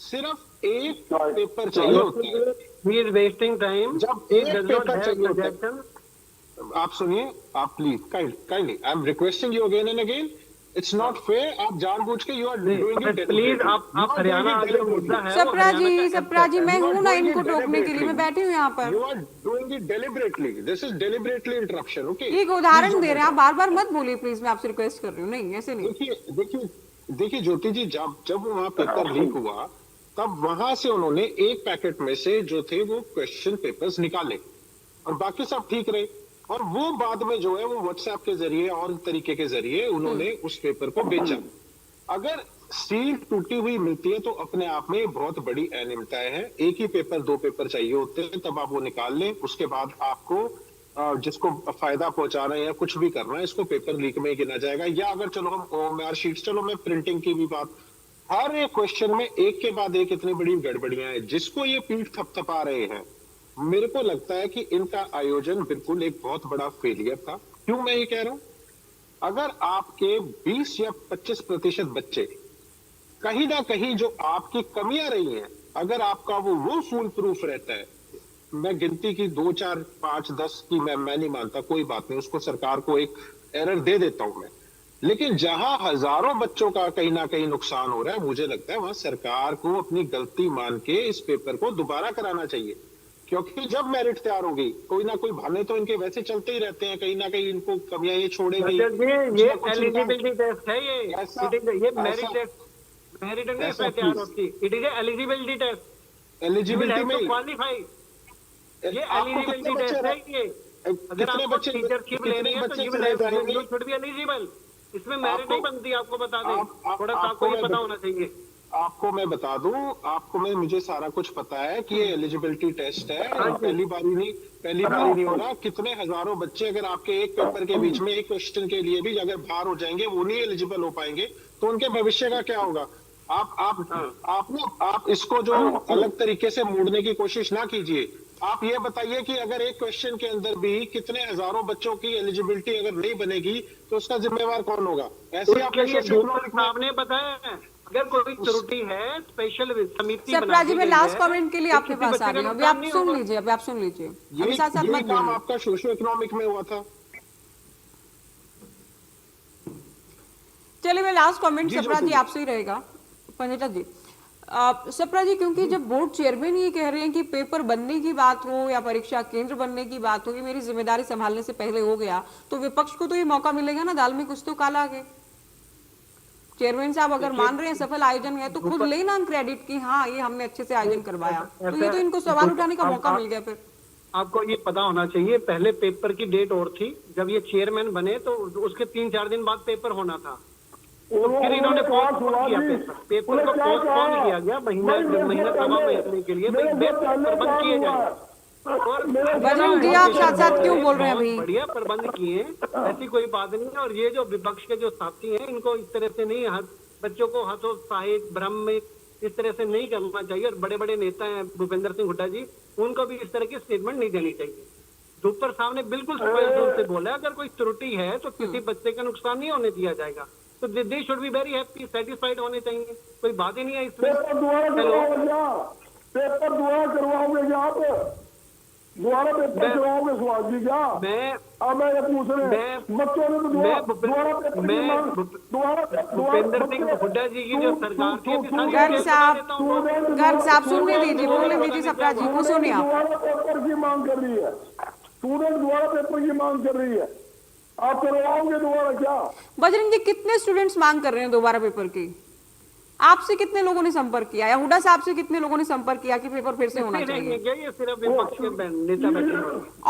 सिर्फ एक पेपर चाहिए होता है। He is wasting time. जब He एक does not पेपर have चाहिए होता है, projection. आप सुनिए, आप please kindly I am requesting you again and again, it's not fair. आप जानबूझ के you are doing it. Please आप हरियाणा का जो मुद्दा है वो सप्रा हरियाणा जी का मैं You are हूँ ना doing इनको it टोकने के लिए, मैं बैठी हूँ यहाँ पर। You are doing it deliberately. This is deliberately interruption. Okay. एक उदाहरण दे रहे हैं, आप बार बार मत बोलिए प्लीज, मैं आपसे रिक्वेस्ट कर रही हूँ। नहीं ऐसे नहीं। देखिए ज्योति जी, जब वहां पेपर लीक हुआ तब वहां से उन्होंने एक पैकेट में से जो थे वो क्वेश्चन पेपर्स निकाले और बाकी सब ठीक रहे। और वो बाद में जो है वो व्हाट्सएप के जरिए और तरीके के जरिए उन्होंने उस पेपर को बेचा। अगर सील टूटी हुई मिलती है तो अपने आप में बहुत बड़ी अनियमितताएं है। एक ही पेपर, दो पेपर चाहिए होते हैं, तब आप वो निकाल लें, उसके बाद आपको जिसको फायदा पहुंचाना है या कुछ भी करना है इसको पेपर लीक में गिना जाएगा। या अगर चलो हम OMR शीट्स, चलो मैं प्रिंटिंग की भी बात, हर एक क्वेश्चन में एक के बाद एक इतनी बड़ी गड़बड़ियां हैं जिसको ये पीठ थपथपा रहे हैं। मेरे को लगता है कि इनका आयोजन बिल्कुल एक बहुत बड़ा फेलियर था। क्यों मैं ये कह रहा हूं? अगर आपके 20 या 25% बच्चे कहीं ना कहीं जो आपकी कमियां रही हैं, अगर आपका वो फूल प्रूफ रहता है, मैं गिनती की 2, 4, 5, 10 की मैं नहीं मानता, कोई बात नहीं, उसको सरकार को एक एरर दे देता हूं मैं। लेकिन जहां हजारों बच्चों का कहीं ना कहीं नुकसान हो रहा है, मुझे लगता है वहां सरकार को अपनी गलती मान के इस पेपर को दोबारा कराना चाहिए। क्योंकि जब मेरिट तैयार होगी, कोई ना कोई बहाने तो इनके वैसे चलते ही रहते हैं, कहीं ना कहीं इनको कमियां ये छोड़ेंगे। ये एलिजिबिलिटी टेस्ट है, ये मेरिट टेस्ट, मेरिट नहीं ऐसा तैयार होती, it is eligibility test, eligibility में क्वालिफाई। ये एलिजिबिलिटी टेस्ट है ये। अगर आपको टीचरशिप लेनी है तो यू शुड बी एलिजिबल। इसमें मेरिट नहीं बनती, आपको बता दें, थोड़ा सा आपको ये पता होना चाहिए। आपको मैं बता दूं, मुझे सारा कुछ पता है कि ये एलिजिबिलिटी टेस्ट है। पहली बारी नहीं हो रहा। कितने हजारों बच्चे अगर आपके एक पेपर के बीच में एक क्वेश्चन के लिए भी अगर बाहर हो जाएंगे, वो नहीं एलिजिबल हो पाएंगे, तो उनके भविष्य का क्या होगा? आप इसको जो अलग तरीके से मोड़ने की कोशिश ना कीजिए। आप ये बताइए कि अगर एक क्वेश्चन के अंदर भी कितने हजारों बच्चों की एलिजिबिलिटी अगर नहीं बनेगी तो उसका जिम्मेवार कौन होगा? ऐसे आपने बताया है, अगर कोई त्रुटि है, स्पेशल समिति सप्रा जी मैं लास्ट कमेंट के लिए आपके पास आ रही हूँ, अभी आप सुन लीजिए, अभी साथ साथ मत काम आपका सोशो इकोनॉमिक में हुआ था। चलिए मैं लास्ट कमेंट सप्रा जी आपसे ही रहेगा। पंडिता जी, सप्रा जी, क्योंकि जब बोर्ड चेयरमैन ये कह रहे हैं कि पेपर बनने की बात हो या परीक्षा केंद्र बनने की बात हो, कि मेरी जिम्मेदारी संभालने से पहले हो गया, तो विपक्ष को तो ये मौका मिलेगा ना, दाल में कुछ तो काला है। चेयरमैन साहब अगर मान रहे हैं सफल आयोजन है तो खुद लेना क्रेडिट कि हाँ ये हमने अच्छे से आयोजन करवाया, तो ये तो इनको सवाल उठाने का मौका मिल गया। फिर आपको ये पता होना चाहिए, पहले पेपर की डेट और थी, जब ये चेयरमैन बने तो उसके 3-4 दिन बाद पेपर होना था। फिर इन्होंने पोस्टपोन किया, पेपर को पोस्टपोन किया गया महीना सवा महीने के लिए, प्रबंध किए जाए। और बजरंग जी आप साथ साथ क्यों बोल रहे हैं अभी? बढ़िया प्रबंध किए, ऐसी कोई बात नहीं है। और ये जो विपक्ष के जो साथी हैं, इनको इस तरह से नहीं, बच्चों को हतोत्साहित भ्रम में इस तरह से नहीं करना चाहिए। और बड़े बड़े नेता हैं भूपेंद्र सिंह हुड्डा जी, उनको भी इस तरह की स्टेटमेंट नहीं देनी चाहिए। ऊपर सामने बिल्कुल स्पष्ट रूप से बोला, अगर कोई त्रुटि है तो किसी बच्चे का नुकसान नहीं होने दिया जाएगा, तो they should be very happy, satisfied होने चाहिए, कोई बात ही नहीं है इसमें। पेपर दोबारा करवाओगे क्या आप? दोबारा पेपर करवाओगे सवाल जी क्या? अब मैं ये पूछ रहे हैं, बच्चों ने तो भूपेंद्र सिंह हुड्डा जी की जो सरकार थी, गर्ग साहब सुनने दीजिए, बोलने दीजिए सप्रा जी को, सुनिए आप। दोबारा पेपर की मांग कर रही है, स्टूडेंट दोबारा पेपर की मांग कर रही है, आप करवाओगे दोबारा क्या? बजरंग जी कितने स्टूडेंट्स मांग कर रहे हैं दोबारा पेपर की? आपसे कितने लोगों ने संपर्क किया या हुड्डा साहब से कितने लोगों ने संपर्क किया कि पेपर फिर से होना चाहिए? ये सिर्फ विपक्ष के नेता बैठे हैं।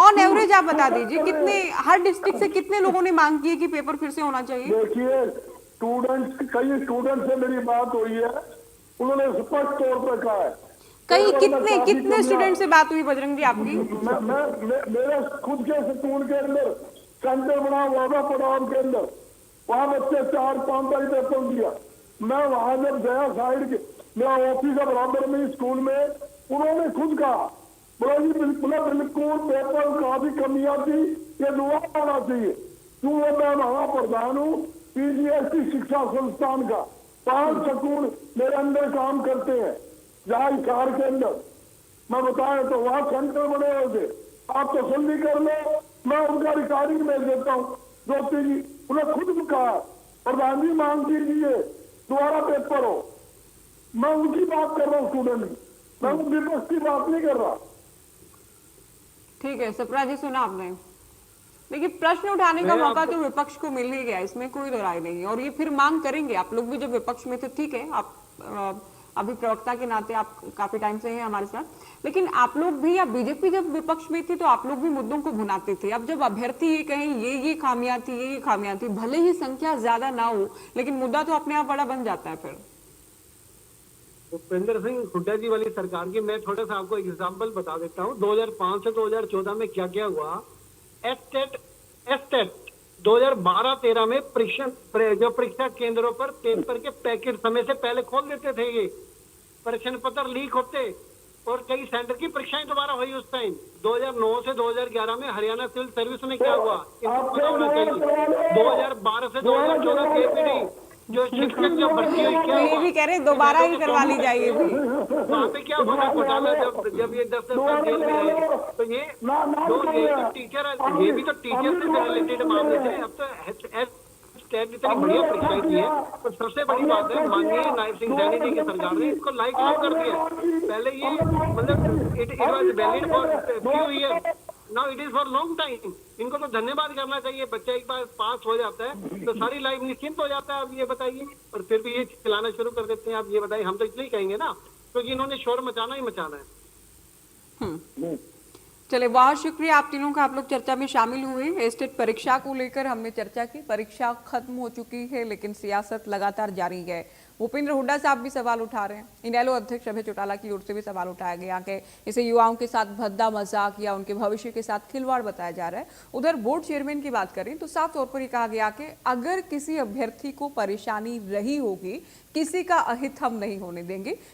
ऑन एवरेज आप बता दीजिए कितने, हर डिस्ट्रिक्ट से कितने लोगों ने मांग की है कि पेपर फिर से होना चाहिए? देखिए, कई स्टूडेंट से मेरी बात हुई है, उन्होंने स्पष्ट तौर पर कहा है। कहीं पेपर में कितने काफी कितने कमियां- स्टूडेंट से बात हुई बजरंग जी आपकी? मेरे खुद के स्कूल के अंदर सेंटर बना हुआ था पड़ाव के अंदर, वहां बच्चे 4-5 तारीख पेपर दिया। मैं वहां जब गया साइड के, मेरा ऑफिस है बराबर में स्कूल में, उन्होंने खुद कहा बोला जी बिल्कुल पेपर काफी कमियां थी, ये दुआ होना चाहिए। क्योंकि मैं वहां प्रधान हूँ पीजीएसटी शिक्षा संस्थान का, 5 स्कूल मेरे अंदर काम करते हैं जहाँ हिसार के अंदर। मैं बताया तो वहाँ सेंटर बने हुए थे, आप तसल्ली कर लो, मैं उनका रिकॉर्डिंग भेज देता हूँ। ज्योति जी उन्हें खुद भी कहा प्रधान जी मांग कीजिए दोबारा पेपर हो। मैं उनकी बात कर रहा हूँ स्टूडेंट की, मैं विपक्ष की बात नहीं कर रहा। ठीक है सप्रा जी, सुना आपने। देखिए प्रश्न उठाने का मौका तो विपक्ष को मिल ही गया, इसमें कोई दो राय नहीं है और ये फिर मांग करेंगे। आप लोग भी जब विपक्ष में थे, ठीक है, आप अभी प्रवक्ता के नाते आप काफी टाइम से हैं हमारे साथ, लेकिन आप लोग भी या बीजेपी जब विपक्ष में थी तो आप लोग भी मुद्दों को भुनाते थे। अब जब अभ्यर्थी ये कहें ये खामियां थी, ये खामियां थी, भले ही संख्या ज्यादा ना हो लेकिन मुद्दा तो अपने आप बड़ा बन जाता है फिर। भूपेंद्र सिंह हुड्डा जी वाली सरकार की मैं थोड़ा सा आपको एग्जांपल बता देता हूँ। 2005 से 2014 में क्या क्या हुआ। एस्टेट 2012-13 में परीक्षा केंद्रों पर पेपर के पैकेट समय से पहले खोल देते थे। ये प्रश्न पत्र लीक होते और कई सेंटर की परीक्षाएं दोबारा हुई उस टाइम। 2009 से 2011 में हरियाणा सिविल सर्विस में क्या हुआ, इनको पता होना चाहिए। 2012 से 2014 केपीडी जो शिक्षक जो भर्ती हुई क्या ये भी कह रहे हैं दोबारा ही करवा ली जाए। ये भी वहाँ पे क्या हुआ घोटाला, जब ये 10 साल जेल में रहे तो ये तो टीचर, ये भी तो टीचर से रिलेटेड मामले थे। अब तो इतनी बढ़िया परीक्षाएं की है। तो सबसे बड़ी बात है माननीय नायब सिंह सैनी जी की सरकार ने इसको लाइक क्यों कर दिया। पहले ये मतलब it was valid for few year, now it is for long time. इनको तो धन्यवाद करना चाहिए। बच्चा एक बार पास हो जाता है तो सारी लाइफ निश्चिंत हो जाता है। आप ये बताइए, और फिर भी ये चलाना शुरू कर देते हैं। आप ये बताइए, हम तो इसलिए कहेंगे ना क्योंकि इन्होंने शोर मचाना ही मचाना है। चले, बहुत शुक्रिया आप तीनों का, आप लोग चर्चा में शामिल हुए। एस्टेट परीक्षा को लेकर हमने चर्चा की। परीक्षा खत्म हो चुकी है लेकिन सियासत लगातार जारी है। भूपेंद्र हुड्डा साहब भी सवाल उठा रहे हैं। इनेलो अध्यक्ष अभय चौटाला की ओर से भी सवाल उठाया गया कि इसे युवाओं के साथ भद्दा मजाक या उनके भविष्य के साथ खिलवाड़ बताया जा रहा है। उधर बोर्ड चेयरमैन की बात करें तो साफ तौर पर यह कहा गया कि अगर किसी अभ्यर्थी को परेशानी रही होगी, किसी का अहित हम नहीं होने देंगे,